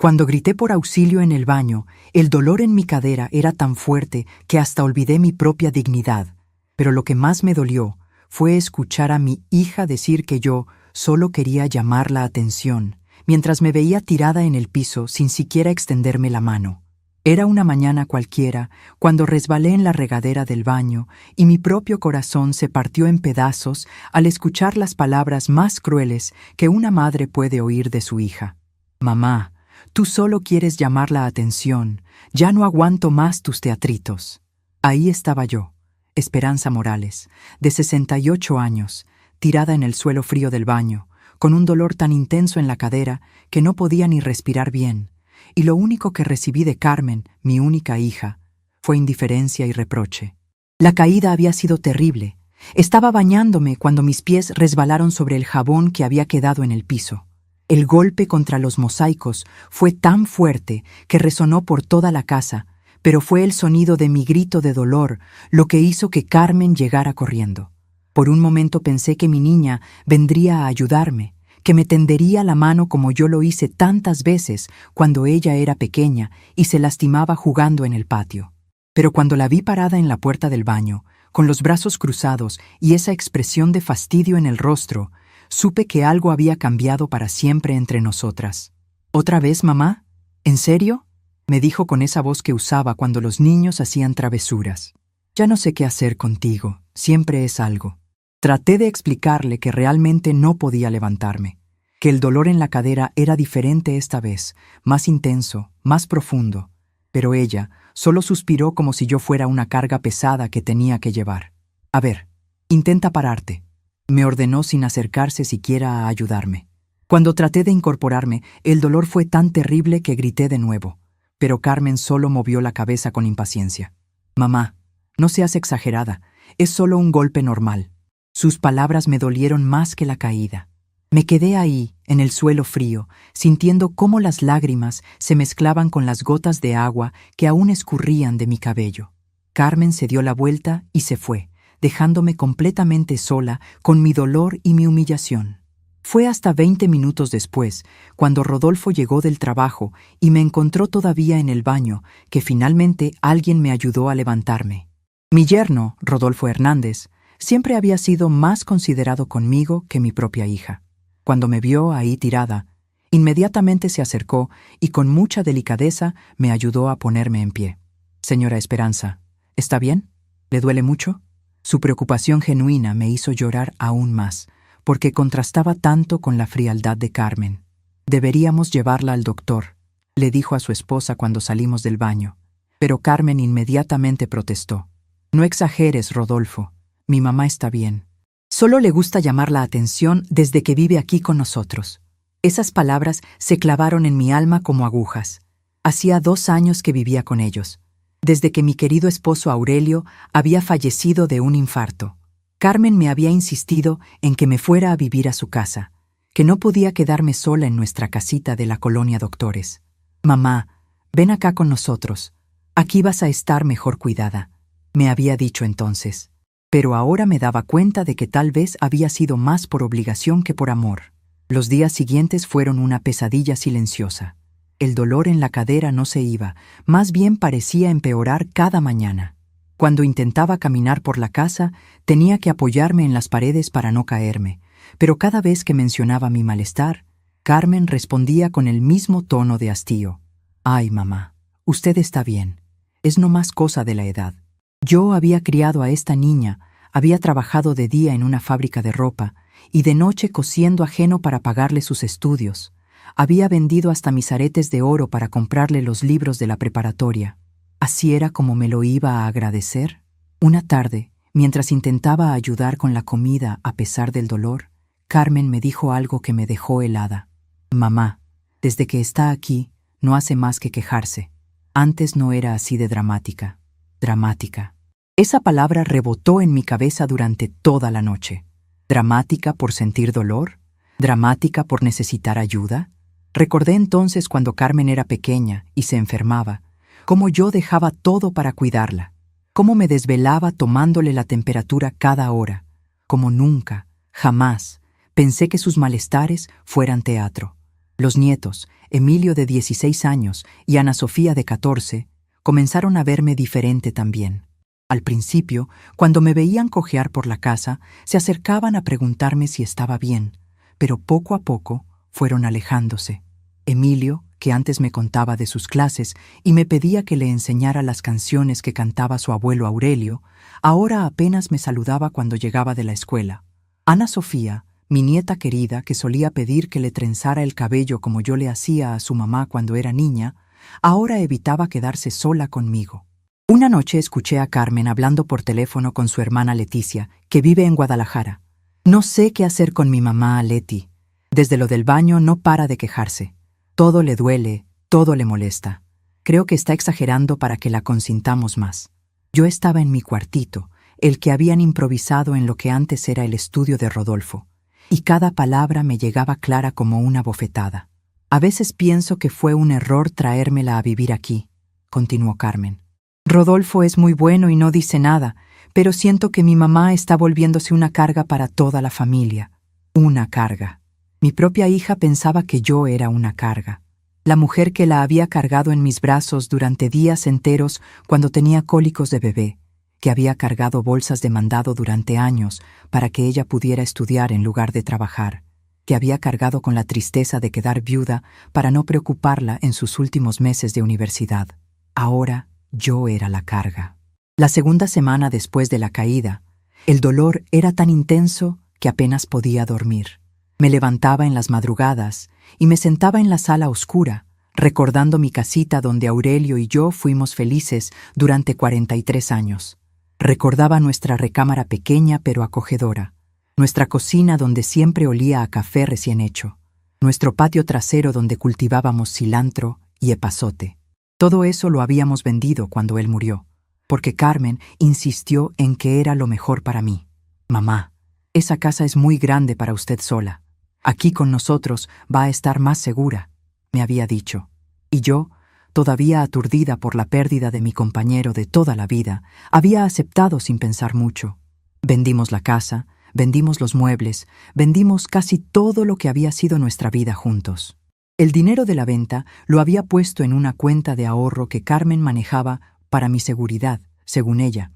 Cuando grité por auxilio en el baño, el dolor en mi cadera era tan fuerte que hasta olvidé mi propia dignidad. Pero lo que más me dolió fue escuchar a mi hija decir que yo solo quería llamar la atención, mientras me veía tirada en el piso sin siquiera extenderme la mano. Era una mañana cualquiera cuando resbalé en la regadera del baño y mi propio corazón se partió en pedazos al escuchar las palabras más crueles que una madre puede oír de su hija. «Mamá, tú solo quieres llamar la atención, ya no aguanto más tus teatritos». Ahí estaba yo, Esperanza Morales, de 68 años, tirada en el suelo frío del baño, con un dolor tan intenso en la cadera que no podía ni respirar bien, y lo único que recibí de Carmen, mi única hija, fue indiferencia y reproche. La caída había sido terrible. Estaba bañándome cuando mis pies resbalaron sobre el jabón que había quedado en el piso. El golpe contra los mosaicos fue tan fuerte que resonó por toda la casa, pero fue el sonido de mi grito de dolor lo que hizo que Carmen llegara corriendo. Por un momento pensé que mi niña vendría a ayudarme, que me tendería la mano como yo lo hice tantas veces cuando ella era pequeña y se lastimaba jugando en el patio. Pero cuando la vi parada en la puerta del baño, con los brazos cruzados y esa expresión de fastidio en el rostro, supe que algo había cambiado para siempre entre nosotras. «¿Otra vez, mamá? ¿En serio?», me dijo con esa voz que usaba cuando los niños hacían travesuras. «Ya no sé qué hacer contigo, siempre es algo». Traté de explicarle que realmente no podía levantarme, que el dolor en la cadera era diferente esta vez, más intenso, más profundo, pero ella solo suspiró como si yo fuera una carga pesada que tenía que llevar. «A ver, intenta pararte», me ordenó sin acercarse siquiera a ayudarme. Cuando traté de incorporarme, el dolor fue tan terrible que grité de nuevo, pero Carmen solo movió la cabeza con impaciencia. «Mamá, no seas exagerada, es solo un golpe normal». Sus palabras me dolieron más que la caída. Me quedé ahí, en el suelo frío, sintiendo cómo las lágrimas se mezclaban con las gotas de agua que aún escurrían de mi cabello. Carmen se dio la vuelta y se fue, dejándome completamente sola con mi dolor y mi humillación. Fue hasta 20 minutos después, cuando Rodolfo llegó del trabajo y me encontró todavía en el baño, que finalmente alguien me ayudó a levantarme. Mi yerno, Rodolfo Hernández, siempre había sido más considerado conmigo que mi propia hija. Cuando me vio ahí tirada, inmediatamente se acercó y con mucha delicadeza me ayudó a ponerme en pie. «Señora Esperanza, ¿está bien? ¿Le duele mucho?». Su preocupación genuina me hizo llorar aún más, porque contrastaba tanto con la frialdad de Carmen. «Deberíamos llevarla al doctor», le dijo a su esposa cuando salimos del baño. Pero Carmen inmediatamente protestó. «No exageres, Rodolfo. Mi mamá está bien. Solo le gusta llamar la atención desde que vive aquí con nosotros». Esas palabras se clavaron en mi alma como agujas. Hacía 2 años que vivía con ellos, desde que mi querido esposo Aurelio había fallecido de un infarto. Carmen me había insistido en que me fuera a vivir a su casa, que no podía quedarme sola en nuestra casita de la colonia Doctores. «Mamá, ven acá con nosotros. Aquí vas a estar mejor cuidada», me había dicho entonces. Pero ahora me daba cuenta de que tal vez había sido más por obligación que por amor. Los días siguientes fueron una pesadilla silenciosa. El dolor en la cadera no se iba, más bien parecía empeorar cada mañana. Cuando intentaba caminar por la casa, tenía que apoyarme en las paredes para no caerme, pero cada vez que mencionaba mi malestar, Carmen respondía con el mismo tono de hastío. «Ay, mamá, usted está bien. Es no más cosa de la edad». Yo había criado a esta niña, había trabajado de día en una fábrica de ropa y de noche cosiendo ajeno para pagarle sus estudios. Había vendido hasta mis aretes de oro para comprarle los libros de la preparatoria. ¿Así era como me lo iba a agradecer? Una tarde, mientras intentaba ayudar con la comida a pesar del dolor, Carmen me dijo algo que me dejó helada. «Mamá, desde que está aquí, no hace más que quejarse. Antes no era así de dramática». Dramática. Esa palabra rebotó en mi cabeza durante toda la noche. ¿Dramática por sentir dolor? ¿Dramática por necesitar ayuda? Recordé entonces cuando Carmen era pequeña y se enfermaba, cómo yo dejaba todo para cuidarla, cómo me desvelaba tomándole la temperatura cada hora, cómo nunca, jamás, pensé que sus malestares fueran teatro. Los nietos, Emilio de 16 años y Ana Sofía de 14, comenzaron a verme diferente también. Al principio, cuando me veían cojear por la casa, se acercaban a preguntarme si estaba bien, pero poco a poco fueron alejándose. Emilio, que antes me contaba de sus clases y me pedía que le enseñara las canciones que cantaba su abuelo Aurelio, ahora apenas me saludaba cuando llegaba de la escuela. Ana Sofía, mi nieta querida, que solía pedir que le trenzara el cabello como yo le hacía a su mamá cuando era niña, ahora evitaba quedarse sola conmigo. Una noche escuché a Carmen hablando por teléfono con su hermana Leticia, que vive en Guadalajara. No sé qué hacer con mi mamá, Leti. Desde lo del baño no para de quejarse. Todo le duele, todo le molesta. Creo que está exagerando para que la consintamos más. Yo estaba en mi cuartito, el que habían improvisado en lo que antes era el estudio de Rodolfo, y cada palabra me llegaba clara como una bofetada. A veces pienso que fue un error traérmela a vivir aquí, continuó Carmen. Rodolfo es muy bueno y no dice nada, pero siento que mi mamá está volviéndose una carga para toda la familia. Una carga. Mi propia hija pensaba que yo era una carga. La mujer que la había cargado en mis brazos durante días enteros cuando tenía cólicos de bebé, que había cargado bolsas de mandado durante años para que ella pudiera estudiar en lugar de trabajar, que había cargado con la tristeza de quedar viuda para no preocuparla en sus últimos meses de universidad. Ahora yo era la carga. La segunda semana después de la caída, el dolor era tan intenso que apenas podía dormir. Me levantaba en las madrugadas y me sentaba en la sala oscura, recordando mi casita donde Aurelio y yo fuimos felices durante 43 años. Recordaba nuestra recámara pequeña pero acogedora, nuestra cocina donde siempre olía a café recién hecho, nuestro patio trasero donde cultivábamos cilantro y epazote. Todo eso lo habíamos vendido cuando él murió, porque Carmen insistió en que era lo mejor para mí. Mamá, esa casa es muy grande para usted sola. Aquí con nosotros va a estar más segura, me había dicho. Y yo, todavía aturdida por la pérdida de mi compañero de toda la vida, había aceptado sin pensar mucho. Vendimos la casa, vendimos los muebles, vendimos casi todo lo que había sido nuestra vida juntos. El dinero de la venta lo había puesto en una cuenta de ahorro que Carmen manejaba para mi seguridad, según ella.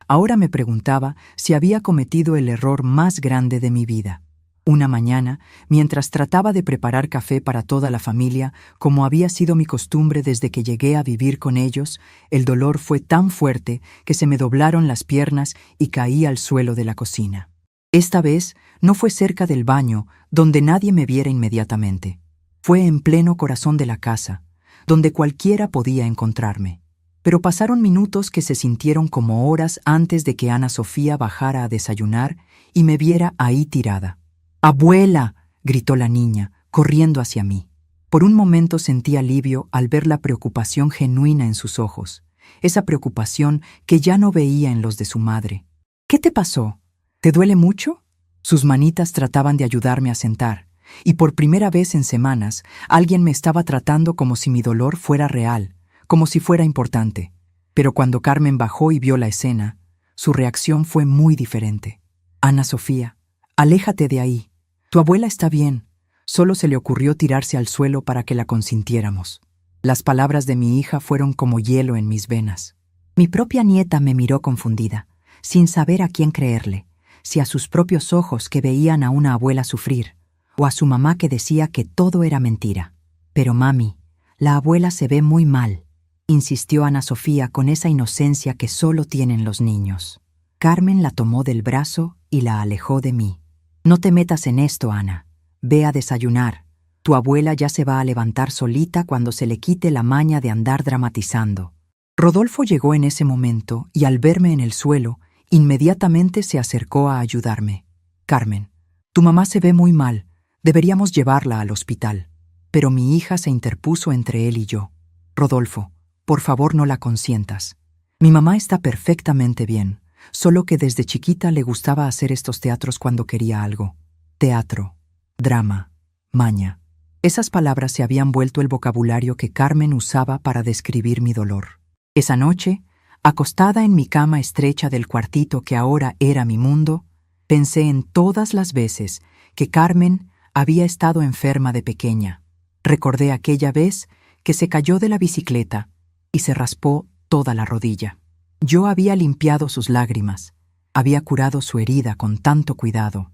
Ahora me preguntaba si había cometido el error más grande de mi vida. Una mañana, mientras trataba de preparar café para toda la familia, como había sido mi costumbre desde que llegué a vivir con ellos, el dolor fue tan fuerte que se me doblaron las piernas y caí al suelo de la cocina. Esta vez no fue cerca del baño, donde nadie me viera inmediatamente. Fue en pleno corazón de la casa, donde cualquiera podía encontrarme. Pero pasaron minutos que se sintieron como horas antes de que Ana Sofía bajara a desayunar y me viera ahí tirada. ¡Abuela!, gritó la niña, corriendo hacia mí. Por un momento sentí alivio al ver la preocupación genuina en sus ojos, esa preocupación que ya no veía en los de su madre. ¿Qué te pasó? ¿Te duele mucho? Sus manitas trataban de ayudarme a sentar, y por primera vez en semanas alguien me estaba tratando como si mi dolor fuera real, como si fuera importante. Pero cuando Carmen bajó y vio la escena, su reacción fue muy diferente. Ana Sofía, aléjate de ahí. Tu abuela está bien. Solo se le ocurrió tirarse al suelo para que la consintiéramos. Las palabras de mi hija fueron como hielo en mis venas. Mi propia nieta me miró confundida, sin saber a quién creerle, si a sus propios ojos que veían a una abuela sufrir, o a su mamá que decía que todo era mentira. Pero mami, la abuela se ve muy mal, insistió Ana Sofía con esa inocencia que solo tienen los niños. Carmen la tomó del brazo y la alejó de mí. No te metas en esto, Ana. Ve a desayunar. Tu abuela ya se va a levantar solita cuando se le quite la maña de andar dramatizando. Rodolfo llegó en ese momento y al verme en el suelo, inmediatamente se acercó a ayudarme. Carmen, tu mamá se ve muy mal. Deberíamos llevarla al hospital. Pero mi hija se interpuso entre él y yo. Rodolfo, por favor no la consientas. Mi mamá está perfectamente bien. Solo que desde chiquita le gustaba hacer estos teatros cuando quería algo. Teatro, drama, maña. Esas palabras se habían vuelto el vocabulario que Carmen usaba para describir mi dolor. Esa noche, acostada en mi cama estrecha del cuartito que ahora era mi mundo, pensé en todas las veces que Carmen había estado enferma de pequeña. Recordé aquella vez que se cayó de la bicicleta y se raspó toda la rodilla. Yo había limpiado sus lágrimas, había curado su herida con tanto cuidado,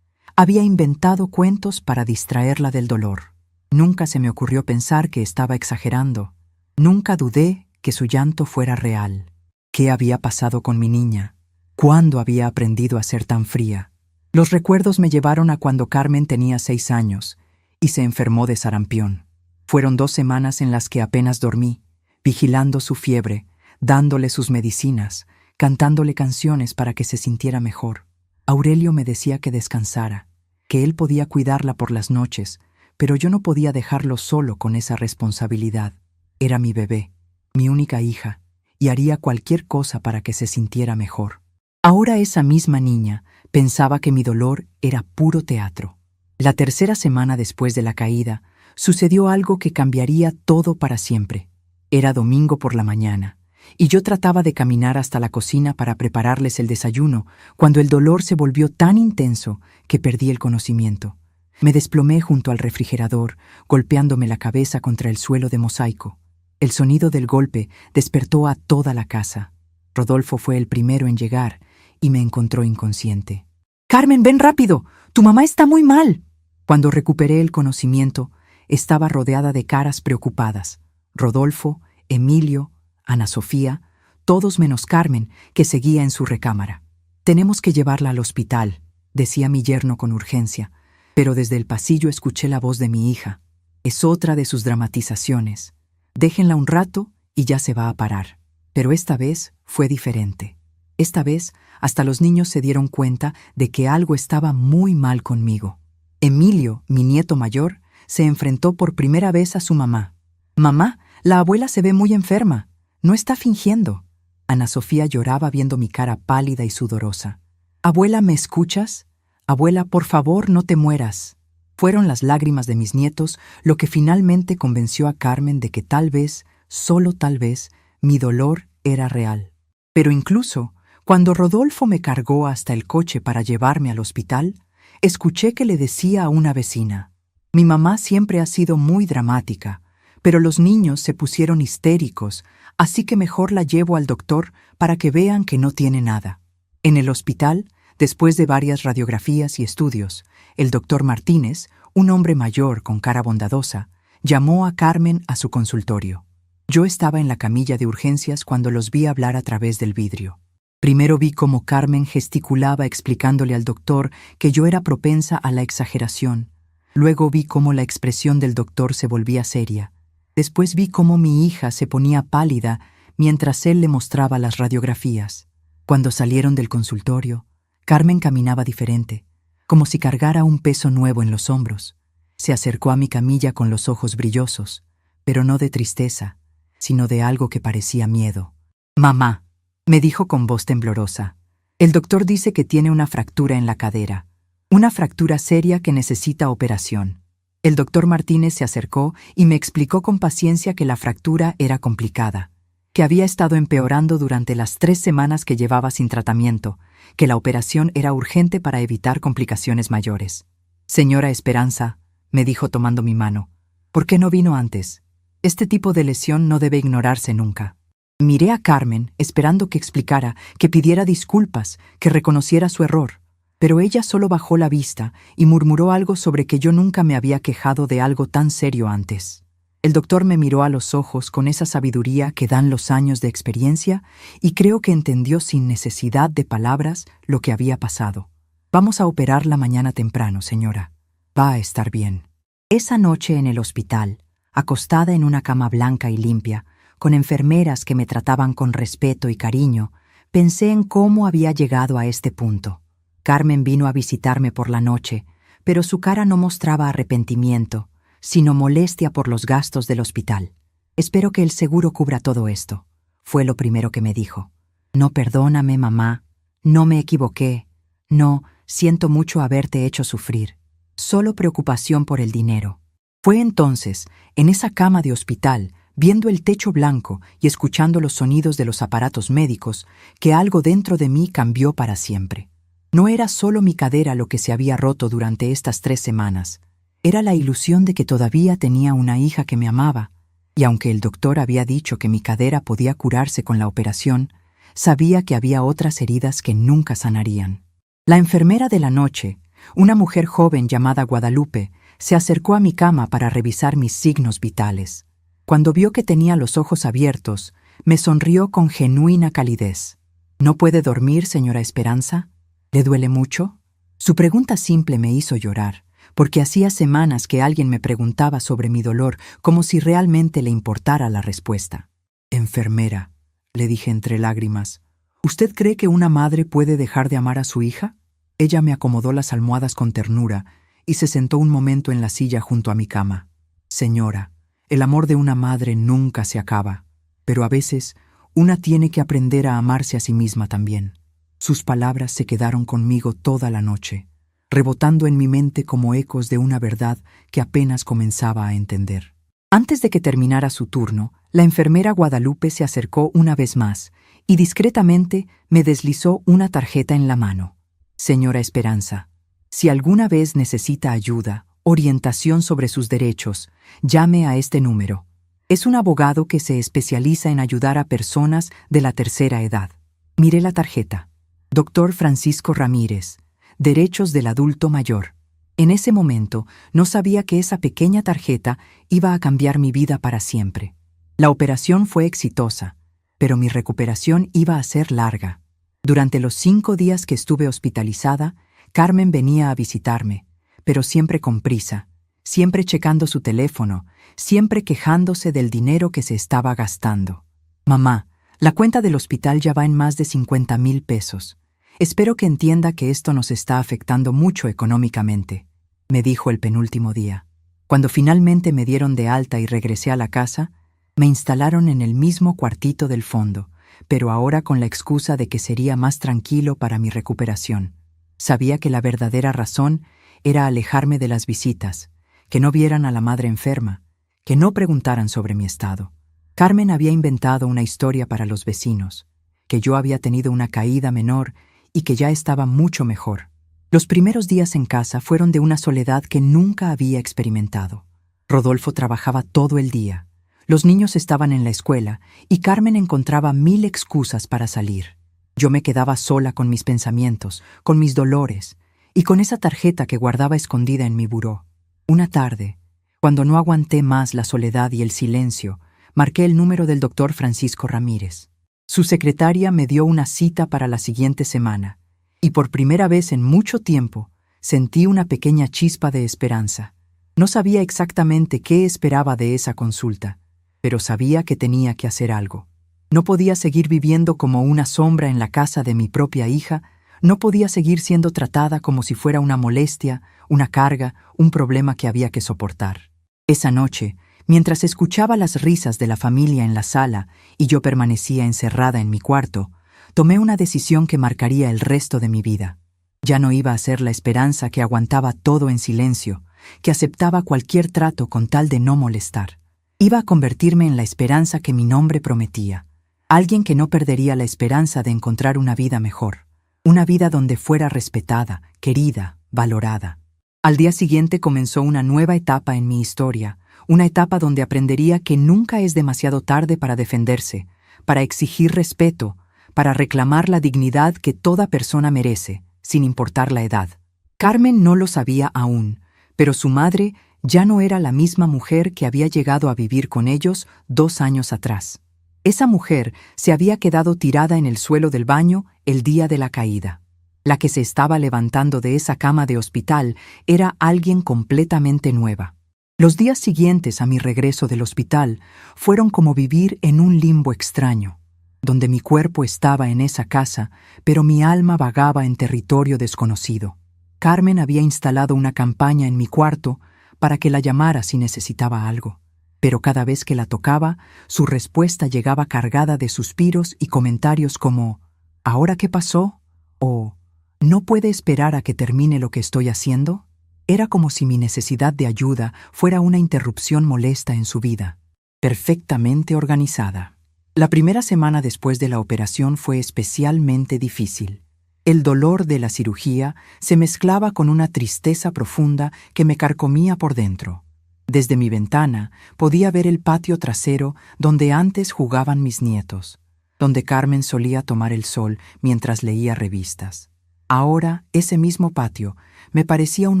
había inventado cuentos para distraerla del dolor. Nunca se me ocurrió pensar que estaba exagerando. Nunca dudé que su llanto fuera real. ¿Qué había pasado con mi niña? ¿Cuándo había aprendido a ser tan fría? Los recuerdos me llevaron a cuando Carmen tenía 6 años y se enfermó de sarampión. Fueron 2 semanas en las que apenas dormí, vigilando su fiebre, dándole sus medicinas, cantándole canciones para que se sintiera mejor. Aurelio me decía que descansara, que él podía cuidarla por las noches, pero yo no podía dejarlo solo con esa responsabilidad. Era mi bebé, mi única hija, y haría cualquier cosa para que se sintiera mejor. Ahora esa misma niña pensaba que mi dolor era puro teatro. La 3ª semana después de la caída, sucedió algo que cambiaría todo para siempre. Era domingo por la mañana, y yo trataba de caminar hasta la cocina para prepararles el desayuno, cuando el dolor se volvió tan intenso que perdí el conocimiento. Me desplomé junto al refrigerador, golpeándome la cabeza contra el suelo de mosaico. El sonido del golpe despertó a toda la casa. Rodolfo fue el primero en llegar y me encontró inconsciente. «Carmen, ven rápido, tu mamá está muy mal». Cuando recuperé el conocimiento, estaba rodeada de caras preocupadas. Rodolfo, Emilio, Ana Sofía, todos menos Carmen, que seguía en su recámara. «Tenemos que llevarla al hospital», decía mi yerno con urgencia, pero desde el pasillo escuché la voz de mi hija. Es otra de sus dramatizaciones. Déjenla un rato y ya se va a parar. Pero esta vez fue diferente. Esta vez hasta los niños se dieron cuenta de que algo estaba muy mal conmigo. Emilio, mi nieto mayor, se enfrentó por primera vez a su mamá. «Mamá, la abuela se ve muy enferma. No está fingiendo». Ana Sofía lloraba viendo mi cara pálida y sudorosa. «Abuela, ¿me escuchas? Abuela, por favor, no te mueras». Fueron las lágrimas de mis nietos lo que finalmente convenció a Carmen de que tal vez, solo tal vez, mi dolor era real. Pero incluso, cuando Rodolfo me cargó hasta el coche para llevarme al hospital, escuché que le decía a una vecina: «Mi mamá siempre ha sido muy dramática, pero los niños se pusieron histéricos, así que mejor la llevo al doctor para que vean que no tiene nada». En el hospital, después de varias radiografías y estudios, el doctor Martínez, un hombre mayor con cara bondadosa, llamó a Carmen a su consultorio. Yo estaba en la camilla de urgencias cuando los vi hablar a través del vidrio. Primero vi cómo Carmen gesticulaba explicándole al doctor que yo era propensa a la exageración. Luego vi cómo la expresión del doctor se volvía seria. Después vi cómo mi hija se ponía pálida mientras él le mostraba las radiografías. Cuando salieron del consultorio, Carmen caminaba diferente, como si cargara un peso nuevo en los hombros. Se acercó a mi camilla con los ojos brillosos, pero no de tristeza, sino de algo que parecía miedo. «Mamá», me dijo con voz temblorosa, «el doctor dice que tiene una fractura en la cadera, una fractura seria que necesita operación». El doctor Martínez se acercó y me explicó con paciencia que la fractura era complicada, que había estado empeorando durante las 3 semanas que llevaba sin tratamiento, que la operación era urgente para evitar complicaciones mayores. «Señora Esperanza», me dijo tomando mi mano, «¿por qué no vino antes? Este tipo de lesión no debe ignorarse nunca». Miré a Carmen esperando que explicara, que pidiera disculpas, que reconociera su error, pero ella solo bajó la vista y murmuró algo sobre que yo nunca me había quejado de algo tan serio antes. El doctor me miró a los ojos con esa sabiduría que dan los años de experiencia y creo que entendió sin necesidad de palabras lo que había pasado. «Vamos a operarla mañana temprano, señora. Va a estar bien». Esa noche en el hospital, acostada en una cama blanca y limpia, con enfermeras que me trataban con respeto y cariño, pensé en cómo había llegado a este punto. Carmen vino a visitarme por la noche, pero su cara no mostraba arrepentimiento, sino molestia por los gastos del hospital. «Espero que el seguro cubra todo esto», fue lo primero que me dijo. «No, perdóname, mamá. No me equivoqué. No, siento mucho haberte hecho sufrir. Solo preocupación por el dinero». Fue entonces, en esa cama de hospital, viendo el techo blanco y escuchando los sonidos de los aparatos médicos, que algo dentro de mí cambió para siempre. No era solo mi cadera lo que se había roto durante estas 3 semanas. Era la ilusión de que todavía tenía una hija que me amaba, y aunque el doctor había dicho que mi cadera podía curarse con la operación, sabía que había otras heridas que nunca sanarían. La enfermera de la noche, una mujer joven llamada Guadalupe, se acercó a mi cama para revisar mis signos vitales. Cuando vio que tenía los ojos abiertos, me sonrió con genuina calidez. ¿No puede dormir, señora Esperanza? ¿Le duele mucho? Su pregunta simple me hizo llorar, porque hacía semanas que alguien me preguntaba sobre mi dolor como si realmente le importara la respuesta. Enfermera, le dije entre lágrimas, ¿usted cree que una madre puede dejar de amar a su hija? Ella me acomodó las almohadas con ternura y se sentó un momento en la silla junto a mi cama. Señora, el amor de una madre nunca se acaba, pero a veces una tiene que aprender a amarse a sí misma también. Sus palabras se quedaron conmigo toda la noche, rebotando en mi mente como ecos de una verdad que apenas comenzaba a entender. Antes de que terminara su turno, la enfermera Guadalupe se acercó una vez más y discretamente me deslizó una tarjeta en la mano. Señora Esperanza, si alguna vez necesita ayuda, orientación sobre sus derechos, llame a este número. Es un abogado que se especializa en ayudar a personas de la tercera edad. Miré la tarjeta. Dr. Francisco Ramírez, Derechos del Adulto Mayor. En ese momento no sabía que esa pequeña tarjeta iba a cambiar mi vida para siempre. La operación fue exitosa, pero mi recuperación iba a ser larga. Durante los 5 días que estuve hospitalizada, Carmen venía a visitarme, pero siempre con prisa, siempre checando su teléfono, siempre quejándose del dinero que se estaba gastando. Mamá, la cuenta del hospital ya va en más de 50,000 pesos. Espero que entienda que esto nos está afectando mucho económicamente, me dijo el penúltimo día. Cuando finalmente me dieron de alta y regresé a la casa, me instalaron en el mismo cuartito del fondo, pero ahora con la excusa de que sería más tranquilo para mi recuperación. Sabía que la verdadera razón era alejarme de las visitas, que no vieran a la madre enferma, que no preguntaran sobre mi estado. Carmen había inventado una historia para los vecinos, que yo había tenido una caída menor y que ya estaba mucho mejor. Los primeros días en casa fueron de una soledad que nunca había experimentado. Rodolfo trabajaba todo el día. Los niños estaban en la escuela y Carmen encontraba 1000 excusas para salir. Yo me quedaba sola con mis pensamientos, con mis dolores y con esa tarjeta que guardaba escondida en mi buró. Una tarde, cuando no aguanté más la soledad y el silencio, marqué el número del doctor Francisco Ramírez. Su secretaria me dio una cita para la siguiente semana, y por primera vez en mucho tiempo sentí una pequeña chispa de esperanza. No sabía exactamente qué esperaba de esa consulta, pero sabía que tenía que hacer algo. No podía seguir viviendo como una sombra en la casa de mi propia hija, no podía seguir siendo tratada como si fuera una molestia, una carga, un problema que había que soportar. Esa noche, mientras escuchaba las risas de la familia en la sala y yo permanecía encerrada en mi cuarto, tomé una decisión que marcaría el resto de mi vida. Ya no iba a ser la Esperanza que aguantaba todo en silencio, que aceptaba cualquier trato con tal de no molestar. Iba a convertirme en la Esperanza que mi nombre prometía, alguien que no perdería la esperanza de encontrar una vida mejor, una vida donde fuera respetada, querida, valorada. Al día siguiente comenzó una nueva etapa en mi historia, una etapa donde aprendería que nunca es demasiado tarde para defenderse, para exigir respeto, para reclamar la dignidad que toda persona merece, sin importar la edad. Carmen no lo sabía aún, pero su madre ya no era la misma mujer que había llegado a vivir con ellos 2 años atrás. Esa mujer se había quedado tirada en el suelo del baño el día de la caída. La que se estaba levantando de esa cama de hospital era alguien completamente nueva. Los días siguientes a mi regreso del hospital fueron como vivir en un limbo extraño, donde mi cuerpo estaba en esa casa, pero mi alma vagaba en territorio desconocido. Carmen había instalado una campaña en mi cuarto para que la llamara si necesitaba algo, pero cada vez que la tocaba, su respuesta llegaba cargada de suspiros y comentarios como ¿ahora qué pasó? O ¿no puede esperar a que termine lo que estoy haciendo? Era como si mi necesidad de ayuda fuera una interrupción molesta en su vida, perfectamente organizada. La primera semana después de la operación fue especialmente difícil. El dolor de la cirugía se mezclaba con una tristeza profunda que me carcomía por dentro. Desde mi ventana podía ver el patio trasero donde antes jugaban mis nietos, donde Carmen solía tomar el sol mientras leía revistas. Ahora ese mismo patio me parecía un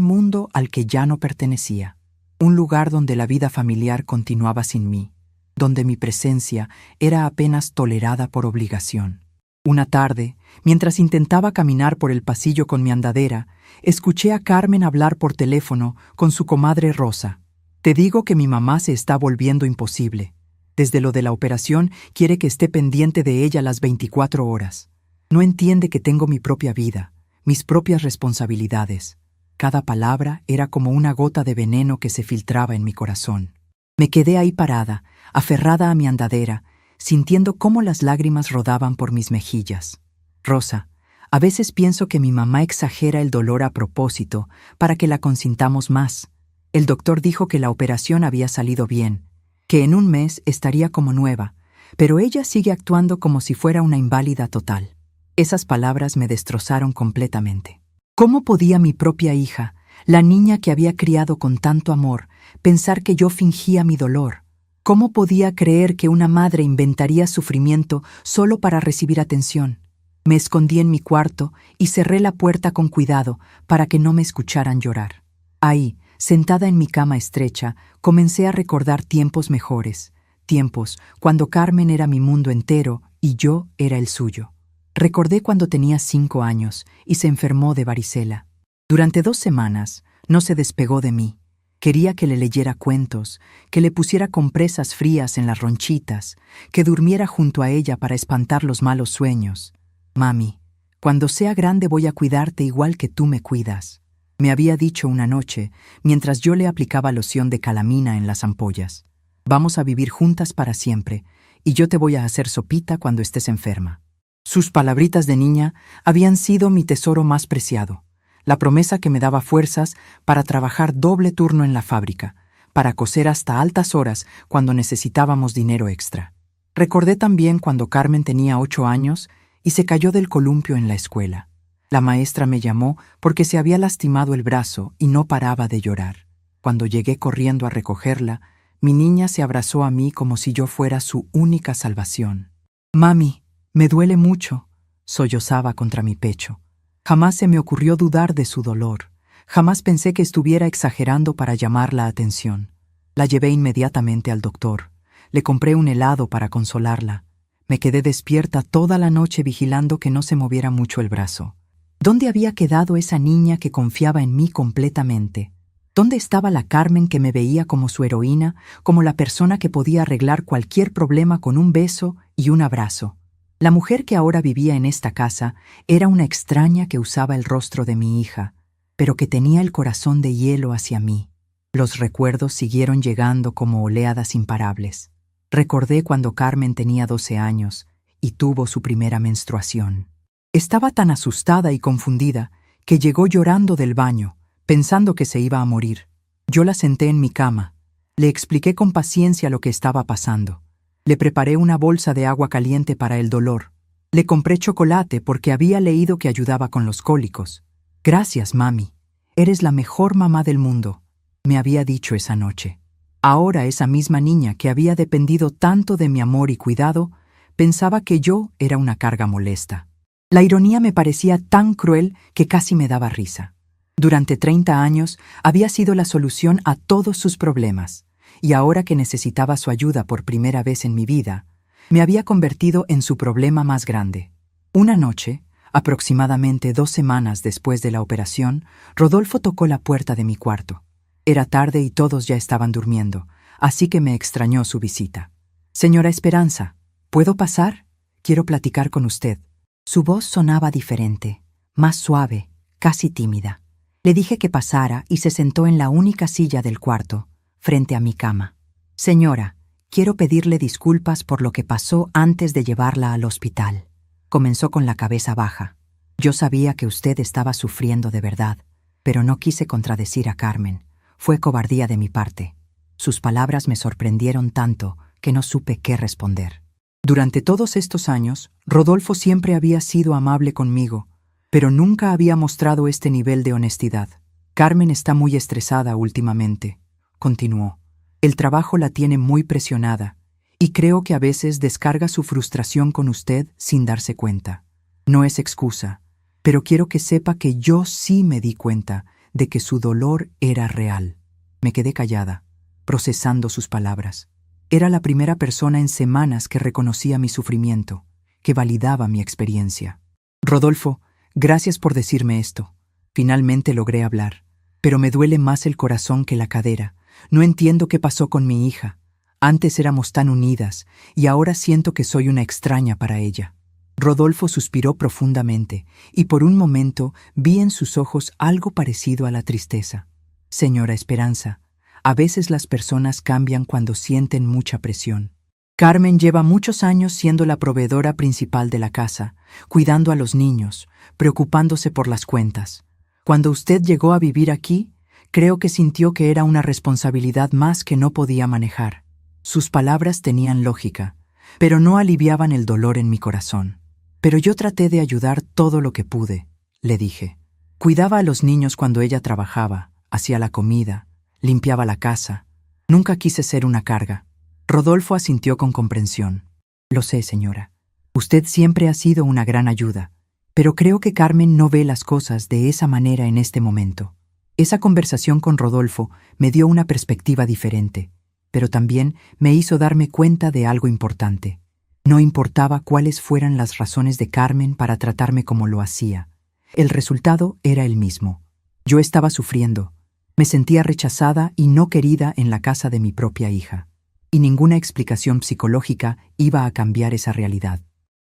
mundo al que ya no pertenecía, un lugar donde la vida familiar continuaba sin mí, donde mi presencia era apenas tolerada por obligación. Una tarde, mientras intentaba caminar por el pasillo con mi andadera, escuché a Carmen hablar por teléfono con su comadre Rosa. Te digo que mi mamá se está volviendo imposible. Desde lo de la operación quiere que esté pendiente de ella las 24 horas. No entiende que tengo mi propia vida, mis propias responsabilidades. Cada palabra era como una gota de veneno que se filtraba en mi corazón. Me quedé ahí parada, aferrada a mi andadera, sintiendo cómo las lágrimas rodaban por mis mejillas. Rosa, a veces pienso que mi mamá exagera el dolor a propósito para que la consintamos más. El doctor dijo que la operación había salido bien, que en un mes estaría como nueva, pero ella sigue actuando como si fuera una inválida total. Esas palabras me destrozaron completamente. ¿Cómo podía mi propia hija, la niña que había criado con tanto amor, pensar que yo fingía mi dolor? ¿Cómo podía creer que una madre inventaría sufrimiento solo para recibir atención? Me escondí en mi cuarto y cerré la puerta con cuidado para que no me escucharan llorar. Ahí, sentada en mi cama estrecha, comencé a recordar tiempos mejores, tiempos cuando Carmen era mi mundo entero y yo era el suyo. Recordé cuando tenía 5 años y se enfermó de varicela. Durante 2 semanas no se despegó de mí. Quería que le leyera cuentos, que le pusiera compresas frías en las ronchitas, que durmiera junto a ella para espantar los malos sueños. Mami, cuando sea grande voy a cuidarte igual que tú me cuidas, me había dicho una noche, mientras yo le aplicaba loción de calamina en las ampollas. Vamos a vivir juntas para siempre, y yo te voy a hacer sopita cuando estés enferma. Sus palabritas de niña habían sido mi tesoro más preciado. La promesa que me daba fuerzas para trabajar doble turno en la fábrica, para coser hasta altas horas cuando necesitábamos dinero extra. Recordé también cuando Carmen tenía 8 años y se cayó del columpio en la escuela. La maestra me llamó porque se había lastimado el brazo y no paraba de llorar. Cuando llegué corriendo a recogerla, mi niña se abrazó a mí como si yo fuera su única salvación. «Mami, me duele mucho», sollozaba contra mi pecho. Jamás se me ocurrió dudar de su dolor. Jamás pensé que estuviera exagerando para llamar la atención. La llevé inmediatamente al doctor. Le compré un helado para consolarla. Me quedé despierta toda la noche vigilando que no se moviera mucho el brazo. ¿Dónde había quedado esa niña que confiaba en mí completamente? ¿Dónde estaba la Carmen que me veía como su heroína, como la persona que podía arreglar cualquier problema con un beso y un abrazo? La mujer que ahora vivía en esta casa era una extraña que usaba el rostro de mi hija, pero que tenía el corazón de hielo hacia mí. Los recuerdos siguieron llegando como oleadas imparables. Recordé cuando Carmen tenía 12 años y tuvo su primera menstruación. Estaba tan asustada y confundida que llegó llorando del baño, pensando que se iba a morir. Yo la senté en mi cama. Le expliqué con paciencia lo que estaba pasando. Le preparé una bolsa de agua caliente para el dolor. Le compré chocolate porque había leído que ayudaba con los cólicos. «Gracias, mami. Eres la mejor mamá del mundo», me había dicho esa noche. Ahora esa misma niña que había dependido tanto de mi amor y cuidado, pensaba que yo era una carga molesta. La ironía me parecía tan cruel que casi me daba risa. Durante 30 años había sido la solución a todos sus problemas. Y ahora que necesitaba su ayuda por primera vez en mi vida, me había convertido en su problema más grande. Una noche, aproximadamente 2 semanas después de la operación, Rodolfo tocó la puerta de mi cuarto. Era tarde y todos ya estaban durmiendo, así que me extrañó su visita. «Señora Esperanza, ¿puedo pasar? Quiero platicar con usted». Su voz sonaba diferente, más suave, casi tímida. Le dije que pasara y se sentó en la única silla del cuarto, frente a mi cama. «Señora, quiero pedirle disculpas por lo que pasó antes de llevarla al hospital». Comenzó con la cabeza baja. «Yo sabía que usted estaba sufriendo de verdad, pero no quise contradecir a Carmen. Fue cobardía de mi parte». Sus palabras me sorprendieron tanto que no supe qué responder. Durante todos estos años, Rodolfo siempre había sido amable conmigo, pero nunca había mostrado este nivel de honestidad. Carmen está muy estresada últimamente, continuó. El trabajo la tiene muy presionada, y creo que a veces descarga su frustración con usted sin darse cuenta. No es excusa, pero quiero que sepa que yo sí me di cuenta de que su dolor era real. Me quedé callada, procesando sus palabras. Era la primera persona en semanas que reconocía mi sufrimiento, que validaba mi experiencia. Rodolfo, gracias por decirme esto. Finalmente logré hablar, pero me duele más el corazón que la cadera. No entiendo qué pasó con mi hija. Antes éramos tan unidas y ahora siento que soy una extraña para ella. Rodolfo suspiró profundamente y por un momento vi en sus ojos algo parecido a la tristeza. Señora Esperanza, a veces las personas cambian cuando sienten mucha presión. Carmen lleva muchos años siendo la proveedora principal de la casa, cuidando a los niños, preocupándose por las cuentas. Cuando usted llegó a vivir aquí, creo que sintió que era una responsabilidad más que no podía manejar. Sus palabras tenían lógica, pero no aliviaban el dolor en mi corazón. Pero yo traté de ayudar todo lo que pude, le dije. Cuidaba a los niños cuando ella trabajaba, hacía la comida, limpiaba la casa. Nunca quise ser una carga. Rodolfo asintió con comprensión. Lo sé, señora. Usted siempre ha sido una gran ayuda, pero creo que Carmen no ve las cosas de esa manera en este momento. Esa conversación con Rodolfo me dio una perspectiva diferente, pero también me hizo darme cuenta de algo importante. No importaba cuáles fueran las razones de Carmen para tratarme como lo hacía. El resultado era el mismo. Yo estaba sufriendo. Me sentía rechazada y no querida en la casa de mi propia hija. Y ninguna explicación psicológica iba a cambiar esa realidad.